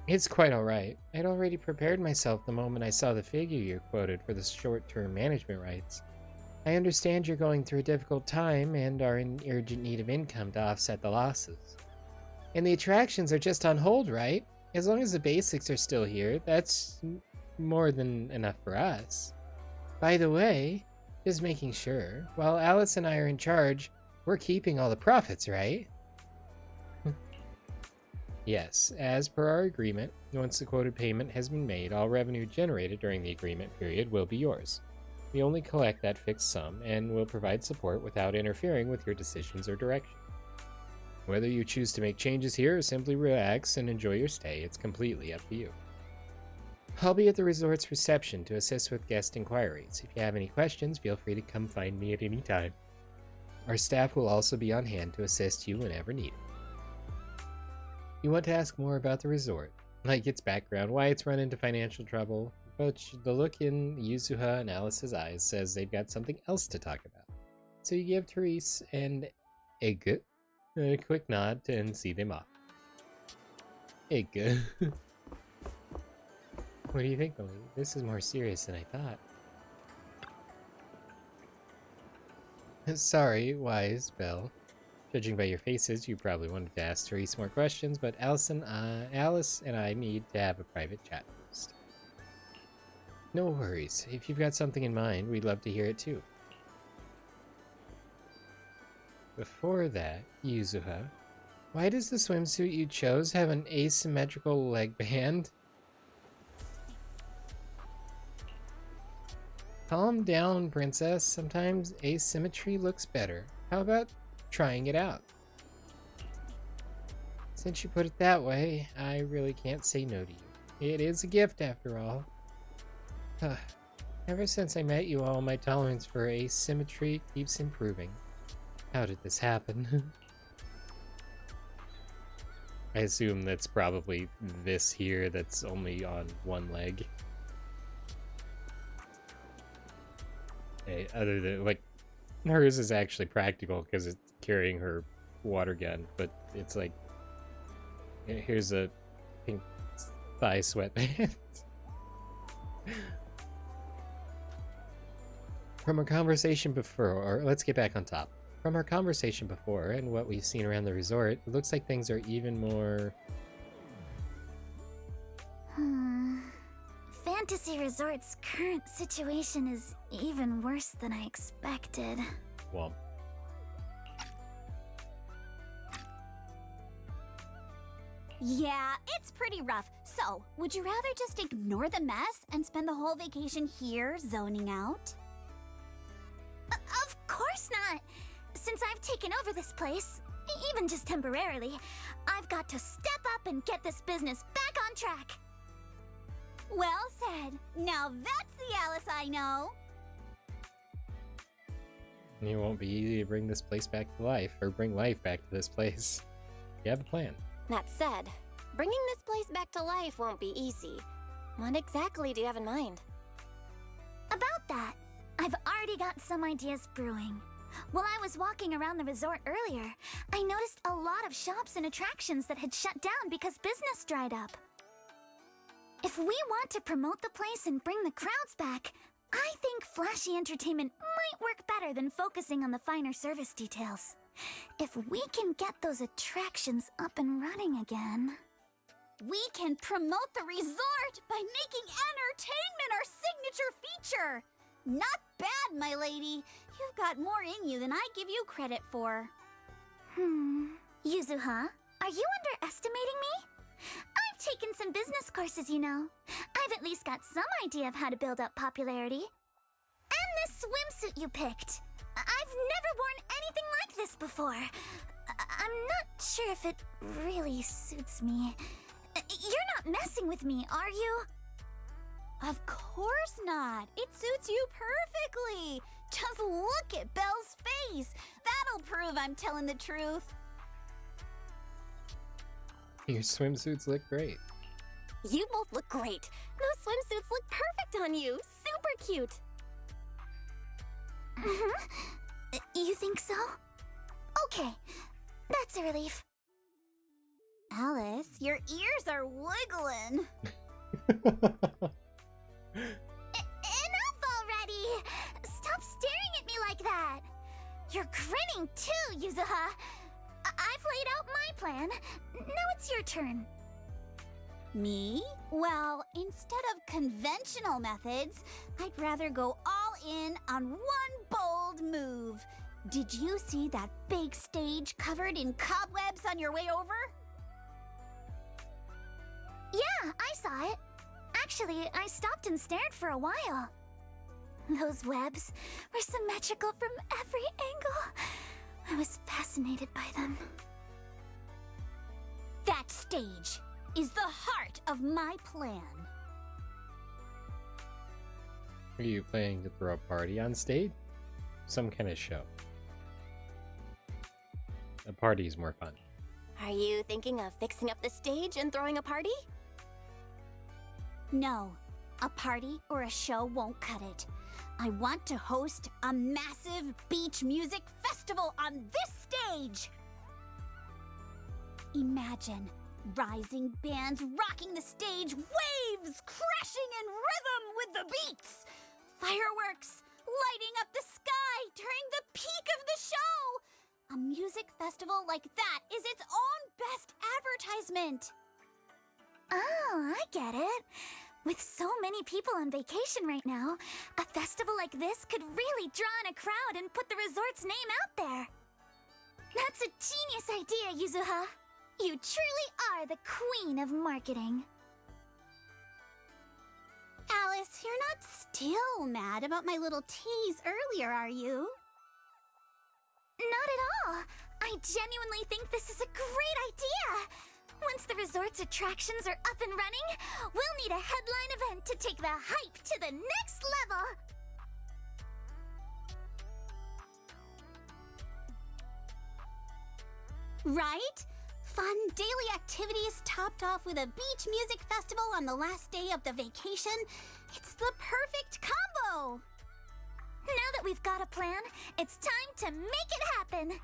It's quite alright. I'd already prepared myself the moment I saw the figure you quoted for the short-term management rights. I understand you're going through a difficult time and are in urgent need of income to offset the losses. And the attractions are just on hold, right? As long as the basics are still here, that's more than enough for us. By the way, just making sure, while Alice and I are in charge, we're keeping all the profits, right? Yes, as per our agreement, once the quoted payment has been made, all revenue generated during the agreement period will be yours. We only collect that fixed sum and will provide support without interfering with your decisions or direction. Whether you choose to make changes here or simply relax and enjoy your stay, it's completely up to you. I'll be at the resort's reception to assist with guest inquiries. If you have any questions, feel free to come find me at any time. Our staff will also be on hand to assist you whenever needed. You want to ask more about the resort, like its background, why it's run into financial trouble, but the look in Yuzuha and Alice's eyes says they've got something else to talk about. So you give Therese and Egg a quick nod and see them off. Egg. What do you think, Lily? This is more serious than I thought. Sorry, wise Belle. Judging by your faces, you probably wanted to ask Therese more questions, but Alice and I need to have a private chat first. No worries. If you've got something in mind, we'd love to hear it too. Before that, Yuzuha, why does the swimsuit you chose have an asymmetrical leg band? Calm down, princess. Sometimes asymmetry looks better. How about trying it out? Since you put it that way, I really can't say no to you. It is a gift after all. Ever since I met you all, my tolerance for asymmetry keeps improving. How did this happen? I assume that's probably this here that's only on one leg. Hey, other than, like, hers is actually practical because it's carrying her water gun, but it's like, here's a pink thigh sweatband. From our conversation before, or let's get back on top. From our conversation before and what we've seen around the resort, it looks like things are even more... Fantasy Resort's current situation is even worse than I expected. Well... Yeah, it's pretty rough. So, would you rather just ignore the mess and spend the whole vacation here zoning out? Of course not! Since I've taken over this place, even just temporarily, I've got to step up and get this business back on track. Well said. Now that's the Alice I know. It won't be easy to bring this place back to life, or bring life back to this place. You have a plan. That said, bringing this place back to life won't be easy. What exactly do you have in mind? About that, I've already got some ideas brewing. While I was walking around the resort earlier, I noticed a lot of shops and attractions that had shut down because business dried up. If we want to promote the place and bring the crowds back, I think flashy entertainment might work better than focusing on the finer service details. If we can get those attractions up and running again... We can promote the resort by making entertainment our signature feature! Not bad, my lady. You've got more in you than I give you credit for. Yuzuha, are you underestimating me? I've taken some business courses, you know. I've at least got some idea of how to build up popularity. And this swimsuit you picked. I've never worn anything like this before. I'm not sure if it really suits me. You're not messing with me, are you? Of course not. It suits you perfectly. Just look at Belle's face. That'll prove I'm telling the truth. Your swimsuits look great. You both look great. Those swimsuits look perfect on you. Super cute. You think so? Okay, that's a relief. Alice, your ears are wiggling. Enough already! Stop staring at me like that! You're grinning too, Yuzuha! I've laid out my plan. Now it's your turn. Me? Well, instead of conventional methods, I'd rather go all in on one bold move. Did you see that big stage covered in cobwebs on your way over? Yeah, I saw it. Actually, I stopped and stared for a while. Those webs were symmetrical from every angle. I was fascinated by them. That stage is the heart of my plan. Are you planning to throw a party on stage? Some kind of show. A party is more fun. Are you thinking of fixing up the stage and throwing a party? No, a party or a show won't cut it. I want to host a massive beach music festival on this stage! Imagine rising bands rocking the stage, waves crashing in rhythm with the beats, fireworks lighting up the sky during the peak of the show. A music festival like that is its own best advertisement. Oh, I get it. With so many people on vacation right now, a festival like this could really draw in a crowd and put the resort's name out there. That's a genius idea, Yuzuha. You truly are the queen of marketing. Alice, you're not still mad about my little tease earlier, are you? Not at all. I genuinely think this is a great idea. Once the resort's attractions are up and running, we'll need a headline event to take the hype to the next level. Right? Fun daily activities topped off with a beach music festival on the last day of the vacation. It's the perfect combo! Now that we've got a plan, it's time to make it happen.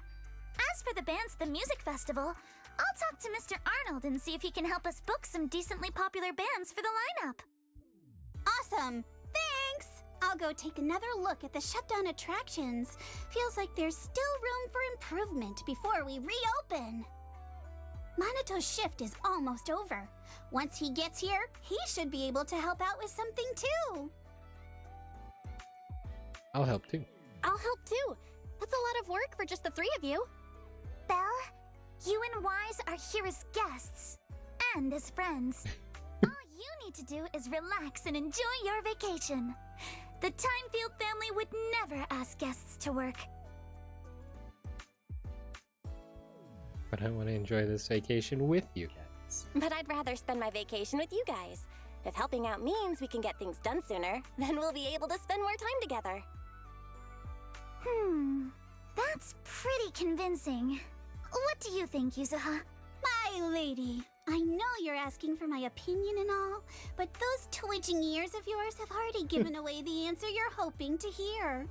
As for the bands at the music festival, I'll talk to Mr. Arnold and see if he can help us book some decently popular bands for the lineup. Awesome! Thanks! I'll go take another look at the shutdown attractions. Feels like there's still room for improvement before we reopen. Manato's shift is almost over. Once he gets here, he should be able to help out with something too. I'll help too. I'll help too. That's a lot of work for just the three of you. Belle, you and Wise are here as guests and as friends. All you need to do is relax and enjoy your vacation. The Timefield family would never ask guests to work. But I want to enjoy this vacation with you guys. But I'd rather spend my vacation with you guys. If helping out means we can get things done sooner, then we'll be able to spend more time together. That's pretty convincing. What do you think, Yuzuha? My lady, I know you're asking for my opinion and all, but those twitching ears of yours have already given away the answer you're hoping to hear.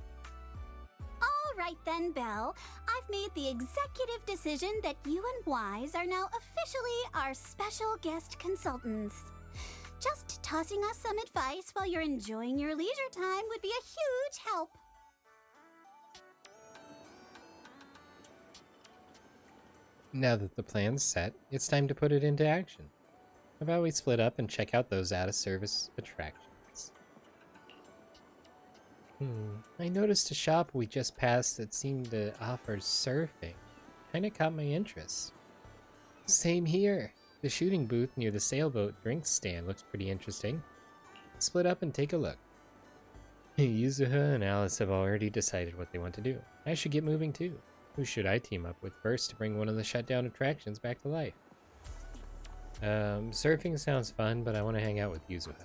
All right then, Belle. I've made the executive decision that you and Wise are now officially our special guest consultants. Just tossing us some advice while you're enjoying your leisure time would be a huge help. Now that the plan's set, it's time to put it into action. How about we split up and check out those out-of-service attractions? I noticed a shop we just passed that seemed to offer surfing. Kinda caught my interest. Same here. The shooting booth near the sailboat drinks stand looks pretty interesting. Split up and take a look. Yuzuha and Alice have already decided what they want to do. I should get moving too. Who should I team up with first to bring one of the shutdown attractions back to life? Surfing sounds fun, but I want to hang out with Yuzuha.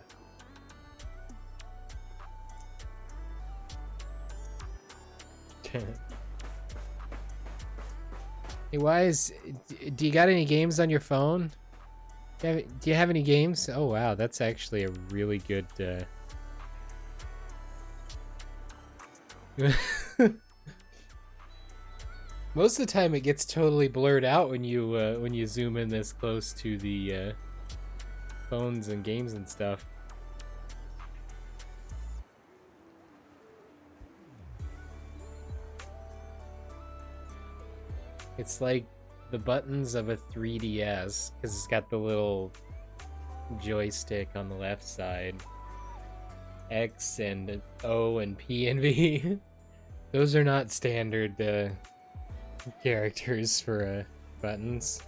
Hey, do you got any games on your phone? Do you have any games? Oh wow, that's actually a really good Most of the time it gets totally blurred out when you zoom in this close to the phones and games and stuff. It's like the buttons of a 3DS, because it's got the little joystick on the left side. X and O and P and V. Those are not standard characters for buttons.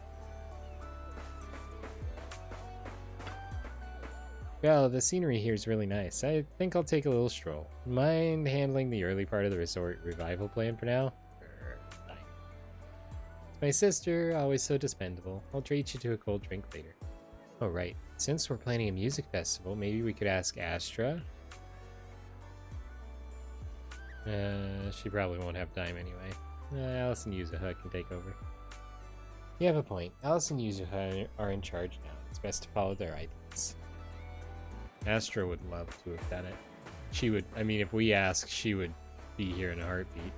Well, the scenery here is really nice. I think I'll take a little stroll. Mind handling the early part of the resort revival plan for now? Fine. It's my sister, always so dispendable. I'll treat you to a cold drink later. Oh right, since we're planning a music festival, maybe we could ask Astra? She probably won't have time anyway. Alice and Yuzuha can take over. You have a point. Alice and Yuzuha are in charge now. It's best to follow their ideas. Astra would love to have done it. She would, I mean, if we ask, she would be here in a heartbeat.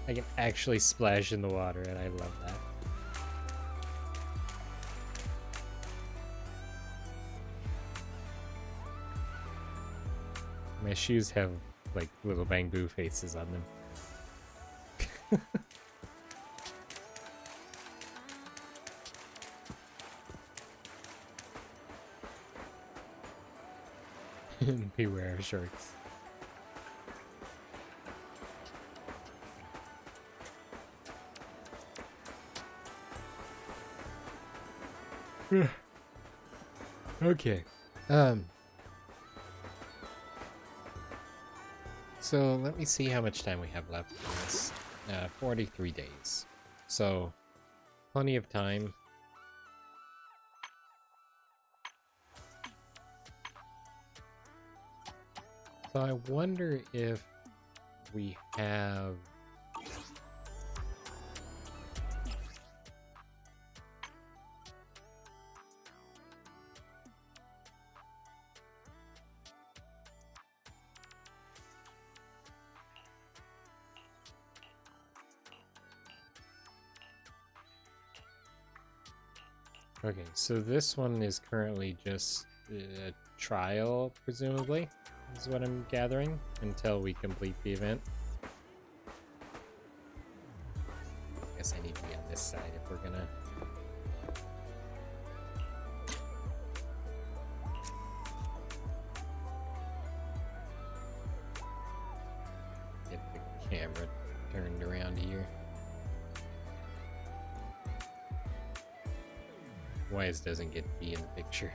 I can actually splash in the water, and I love that. My shoes have like little bamboo faces on them. Beware of sharks. Okay. So let me see how much time we have left in this. 43 days. So plenty of time. So I wonder if we have... Okay, so this one is currently just a trial, presumably, is what I'm gathering, until we complete the event. I guess I need to be on this side if we're gonna... get the camera turned around here. Wise doesn't get to be in the picture.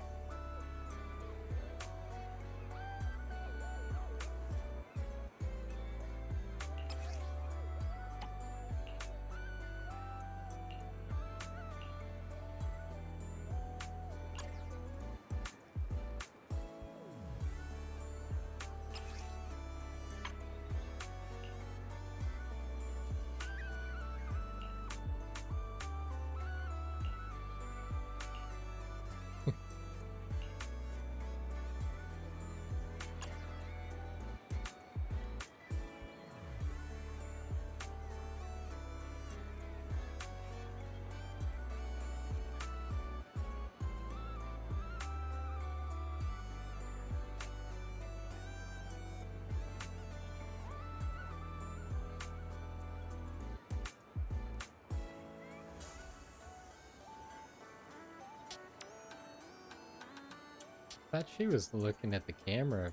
I thought she was looking at the camera.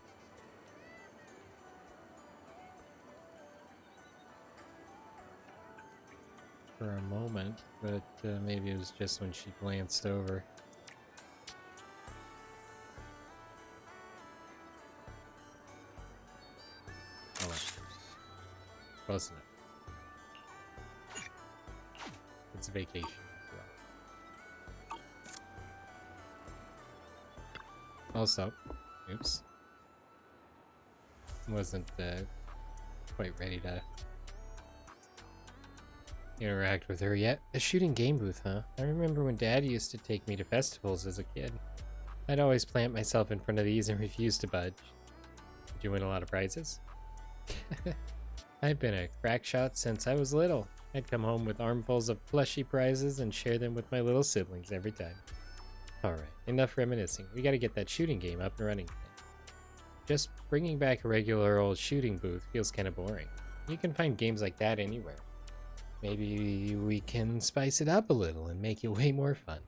For a moment, but maybe it was just when she glanced over. Close enough. It's a vacation. Also, oops. Wasn't quite ready to interact with her yet. A shooting game booth, huh? I remember when Dad used to take me to festivals as a kid. I'd always plant myself in front of these and refuse to budge. Did you win a lot of prizes? I've been a crack shot since I was little. I'd come home with armfuls of plushy prizes and share them with my little siblings every time. Alright, enough reminiscing. We gotta get that shooting game up and running again. Just bringing back a regular old shooting booth feels kinda boring. You can find games like that anywhere. Maybe we can spice it up a little and make it way more fun.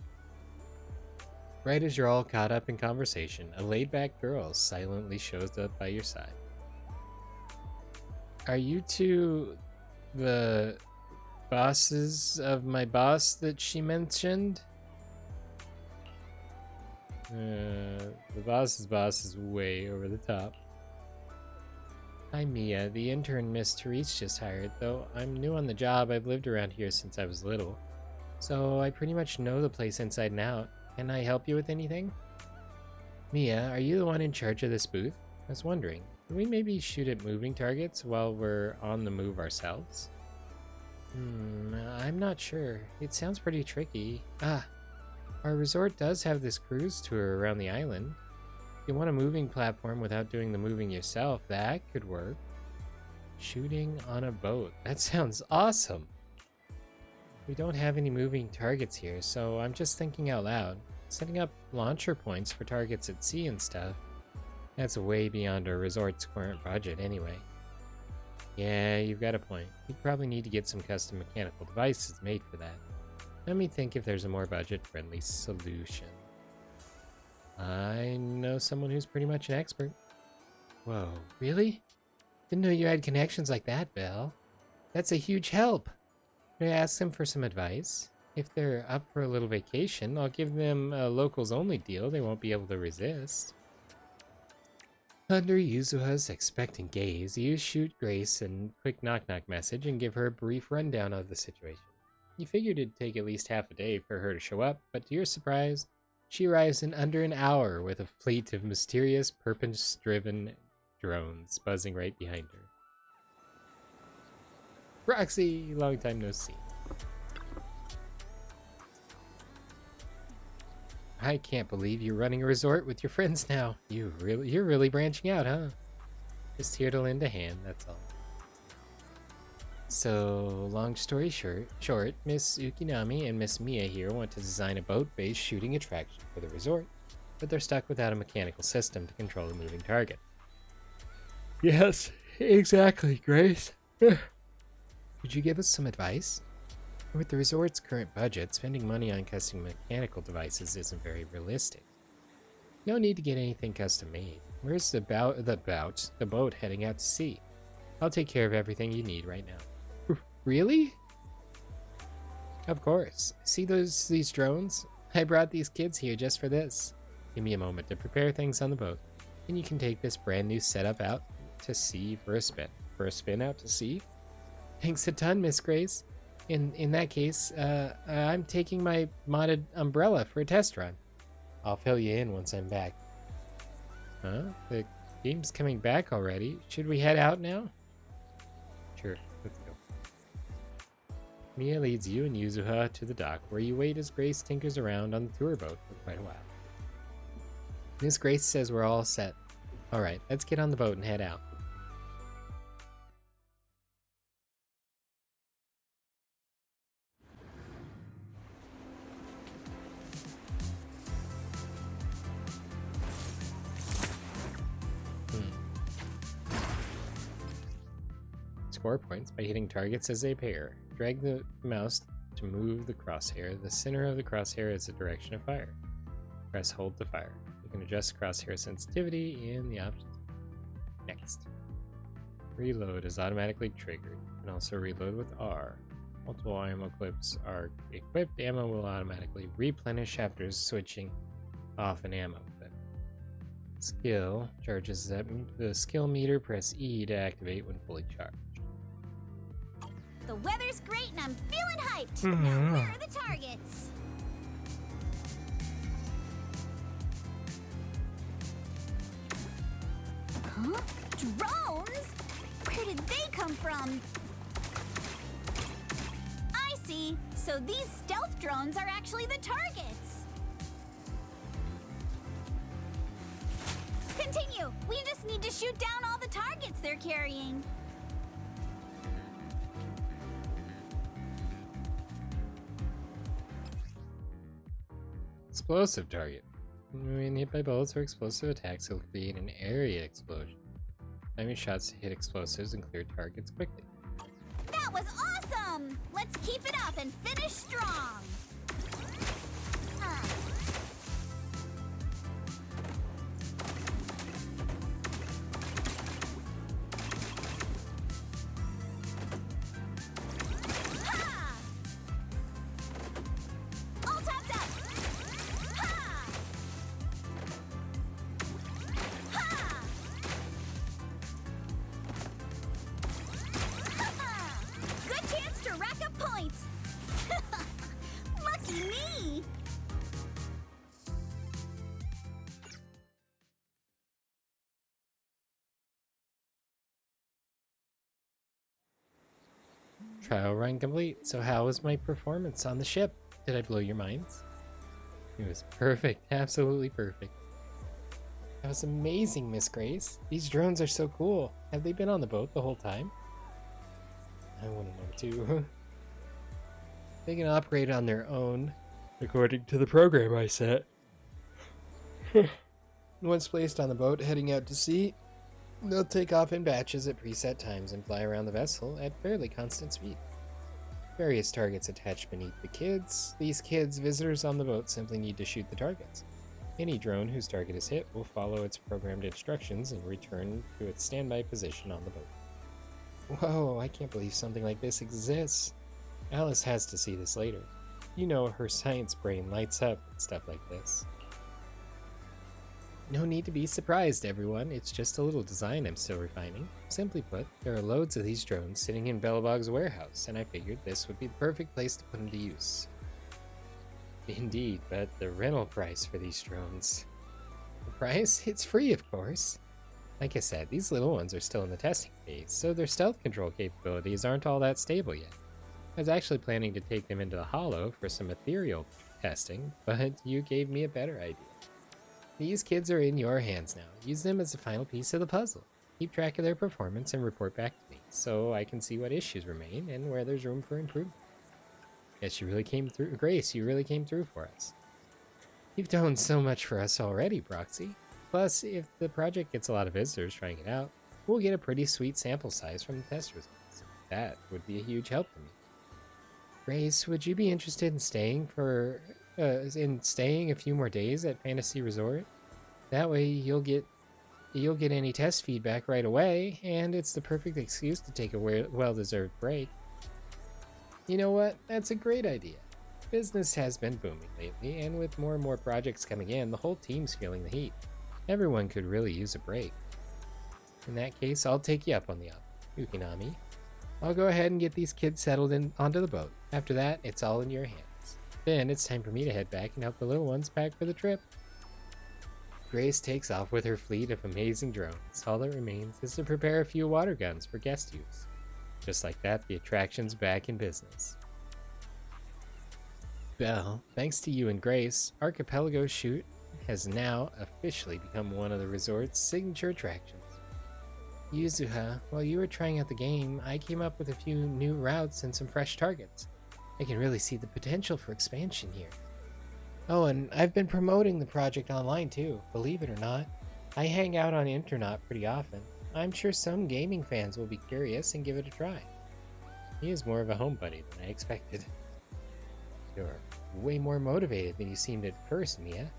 Right as you're all caught up in conversation, a laid-back girl silently shows up by your side. Are you two the bosses of my boss that she mentioned? The boss's boss is way over the top. Hi Mia, the intern Miss Therese just hired, though I'm new on the job. I've lived around here since I was little, so I pretty much know the place inside and out. Can I help you with anything? Mia, are you the one in charge of this booth? I was wondering, can we maybe shoot at moving targets while we're on the move ourselves? I'm not sure. It sounds pretty tricky. Our resort does have this cruise tour around the island. If you want a moving platform without doing the moving yourself, that could work. Shooting on a boat. That sounds awesome. We don't have any moving targets here, so I'm just thinking out loud. Setting up launcher points for targets at sea and stuff. That's way beyond our resort's current budget anyway. Yeah, you've got a point. We'd probably need to get some custom mechanical devices made for that. Let me think if there's a more budget-friendly solution. I know someone who's pretty much an expert. Whoa, really? Didn't know you had connections like that, Belle. That's a huge help. Can I ask them for some advice? If they're up for a little vacation, I'll give them a locals-only deal they won't be able to resist. Under Yuzuha's expectant gaze, you shoot Grace a quick knock-knock message and give her a brief rundown of the situation. You figured it'd take at least half a day for her to show up, but to your surprise, she arrives in under an hour with a fleet of mysterious, purpose-driven drones buzzing right behind her. Proxy, long time no see. I can't believe you're running a resort with your friends now. You're really branching out, huh? Just here to lend a hand, that's all. So, long story short, Miss Ukinami and Miss Mia here want to design a boat-based shooting attraction for the resort, but they're stuck without a mechanical system to control a moving target. Yes, exactly, Grace. Could you give us some advice? With the resort's current budget, spending money on custom mechanical devices isn't very realistic. No need to get anything custom made. Where's the boat heading out to sea? I'll take care of everything you need right now. Really? Of course. See these drones? I brought these kids here just for this. Give me a moment to prepare things on the boat, and you can take this brand new setup out to sea for a spin. For a spin out to sea? Thanks a ton, Miss Grace. In that case, I'm taking my modded umbrella for a test run. I'll fill you in once I'm back. Huh? The game's coming back already. Should we head out now? Sure, let's go. Mia leads you and Yuzuha to the dock, where you wait as Grace tinkers around on the tour boat for quite a while. Miss Grace says we're all set. Alright, let's get on the boat and head out. Score points by hitting targets as they appear. Drag the mouse to move the crosshair. The center of the crosshair is the direction of fire. Press hold to fire. You can adjust crosshair sensitivity in the options. Next. Reload is automatically triggered. You can also reload with R. Multiple ammo clips are equipped. Ammo will automatically replenish after switching off an ammo clip. Skill charges the skill meter. Press E to activate when fully charged. The weather's great and I'm feeling hyped. Now, where are the targets? Huh? Drones? Where did they come from? I see. So these stealth drones are actually the targets. Continue. We just need to shoot down all the targets they're carrying. Explosive target. When hit by bullets or explosive attacks, it will create an area explosion. Timing shots to hit explosives and clear targets quickly. That was awesome! Let's keep it up and finish strong! Trial run complete. So how was my performance on the ship? Did I blow your minds? It was perfect. Absolutely perfect. That was amazing, Miss Grace. These drones are so cool. Have they been on the boat the whole time? I want to know too. They can operate on their own, according to the program I set. Once placed on the boat heading out to sea, they'll take off in batches at preset times and fly around the vessel at fairly constant speed. Various targets attached beneath the kids. These kids, visitors on the boat, simply need to shoot the targets. Any drone whose target is hit will follow its programmed instructions and return to its standby position on the boat. Whoa, I can't believe something like this exists. Alice has to see this later. You know her science brain lights up at stuff like this. No need to be surprised, everyone. It's just a little design I'm still refining. Simply put, there are loads of these drones sitting in Belobog's warehouse, and I figured this would be the perfect place to put them to use. Indeed, but the rental price for these drones... The price? It's free, of course. Like I said, these little ones are still in the testing phase, so their stealth control capabilities aren't all that stable yet. I was actually planning to take them into the Hollow for some Ethereal testing, but you gave me a better idea. These kids are in your hands now. Use them as the final piece of the puzzle. Keep track of their performance and report back to me, so I can see what issues remain and where there's room for improvement. Yes, you really came through, Grace, you really came through for us. You've done so much for us already, Proxy. Plus, if the project gets a lot of visitors trying it out, we'll get a pretty sweet sample size from the test results. That would be a huge help to me. Grace, would you be interested in staying a few more days at Fantasy Resort? That way you'll get any test feedback right away, and it's the perfect excuse to take a well-deserved break. You know what? That's a great idea. Business has been booming lately, and with more and more projects coming in, the whole team's feeling the heat. Everyone could really use a break. In that case, I'll take you up on the offer, Yukinami. I'll go ahead and get these kids settled in onto the boat. After that, it's all in your hands. Then it's time for me to head back and help the little ones pack for the trip. Grace takes off with her fleet of amazing drones. All that remains is to prepare a few water guns for guest use. Just like that, the attraction's back in business. Well, thanks to you and Grace, Archipelago Shoot has now officially become one of the resort's signature attractions. Yuzuha, while you were trying out the game, I came up with a few new routes and some fresh targets. I can really see the potential for expansion here. Oh, and I've been promoting the project online too, believe it or not. I hang out on Internet pretty often. I'm sure some gaming fans will be curious and give it a try. He is more of a home buddy than I expected. You're way more motivated than you seemed at first, Mia.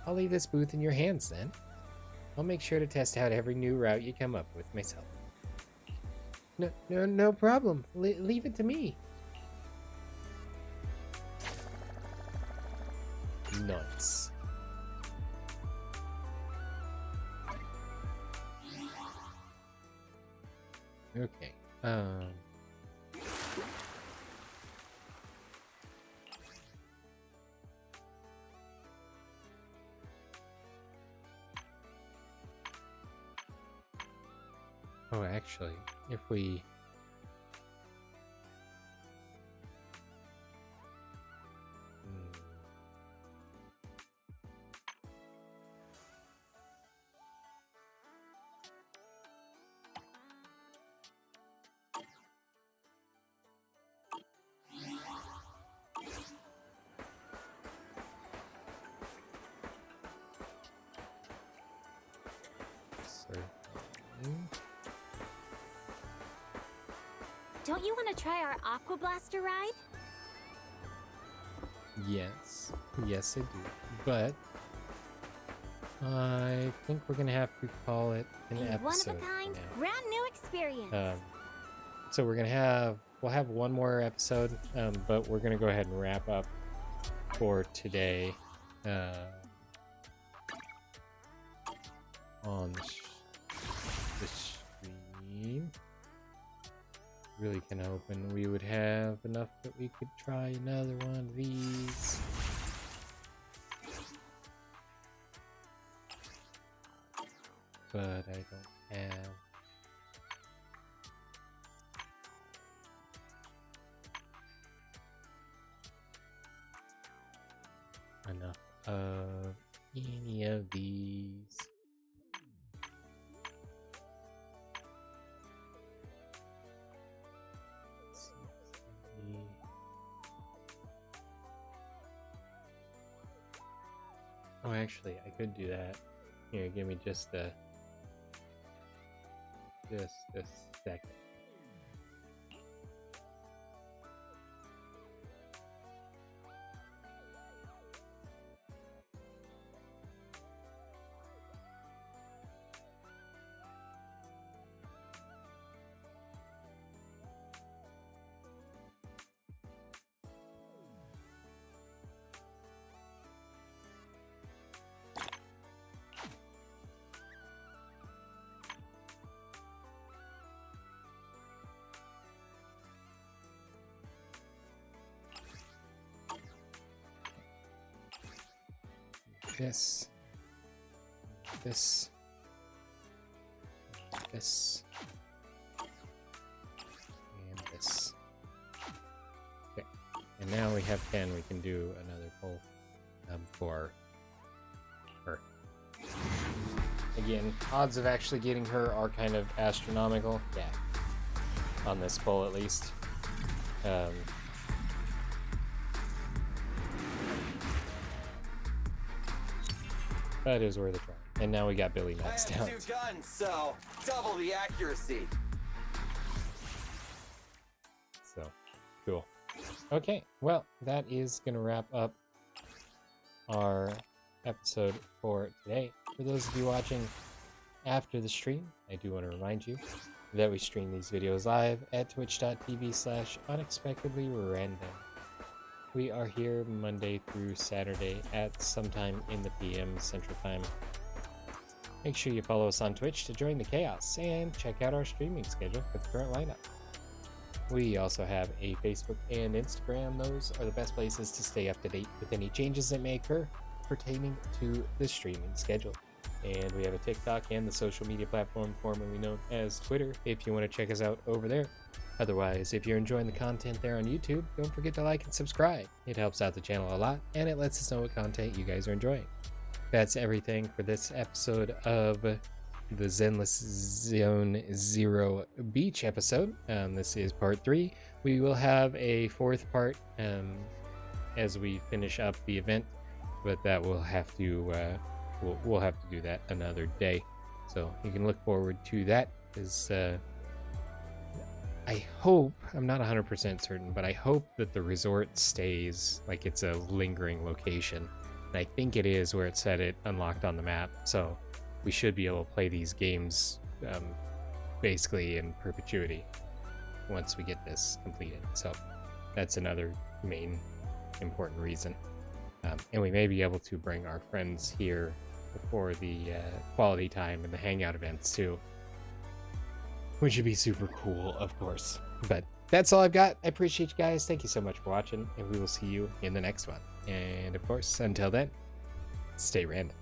I'll leave this booth in your hands then. I'll make sure to test out every new route you come up with myself. No problem. Leave it to me. Nice. Okay. Oh, actually, if we... Don't you want to try our Aqua Blaster ride? Yes. Yes, I do. But I think we're going to have to call it an A episode. one-of-a-kind, brand new experience. So we're going to have... We'll have one more episode, but we're going to go ahead and wrap up for today on the stream. Really kind of hoping we would have enough that we could try another one of these. But I don't have... enough of any of these. Oh, actually, I could do that. Here, give me just a second. This, and this. Okay, and now we have 10. We can do another poll for her. Again, odds of actually getting her are kind of astronomical. Yeah, on this poll at least. That is worth a try. And now we got Billy maxed out. 2 guns, so double the accuracy. So, cool. Okay, well, that is going to wrap up our episode for today. For those of you watching after the stream, I do want to remind you that we stream these videos live at twitch.tv/unexpectedlyrandom. We are here Monday through Saturday at sometime in the PM Central Time. Make sure you follow us on Twitch to join the chaos and check out our streaming schedule for the current lineup. We also have a Facebook and Instagram. Those are the best places to stay up to date with any changes that may occur pertaining to the streaming schedule. And we have a TikTok and the social media platform formerly known as Twitter if you want to check us out over there. Otherwise, if you're enjoying the content there on YouTube, don't forget to like and subscribe. It helps out the channel a lot, and it lets us know what content you guys are enjoying. That's everything for this episode of the Zenless Zone Zero Beach episode. This is part 3. We will have a 4th part as we finish up the event, but that will have to we'll have to do that another day. So you can look forward to that. I hope, I'm not 100% certain, but I hope that the resort stays like it's a lingering location. And I think it is where it said it unlocked on the map. So we should be able to play these games basically in perpetuity once we get this completed. So that's another main important reason. And we may be able to bring our friends here for the quality time and the hangout events too, which would be super cool, of course. But that's all I've got. I appreciate you guys. Thank you so much for watching, and we will see you in the next one. And of course, until then, stay random.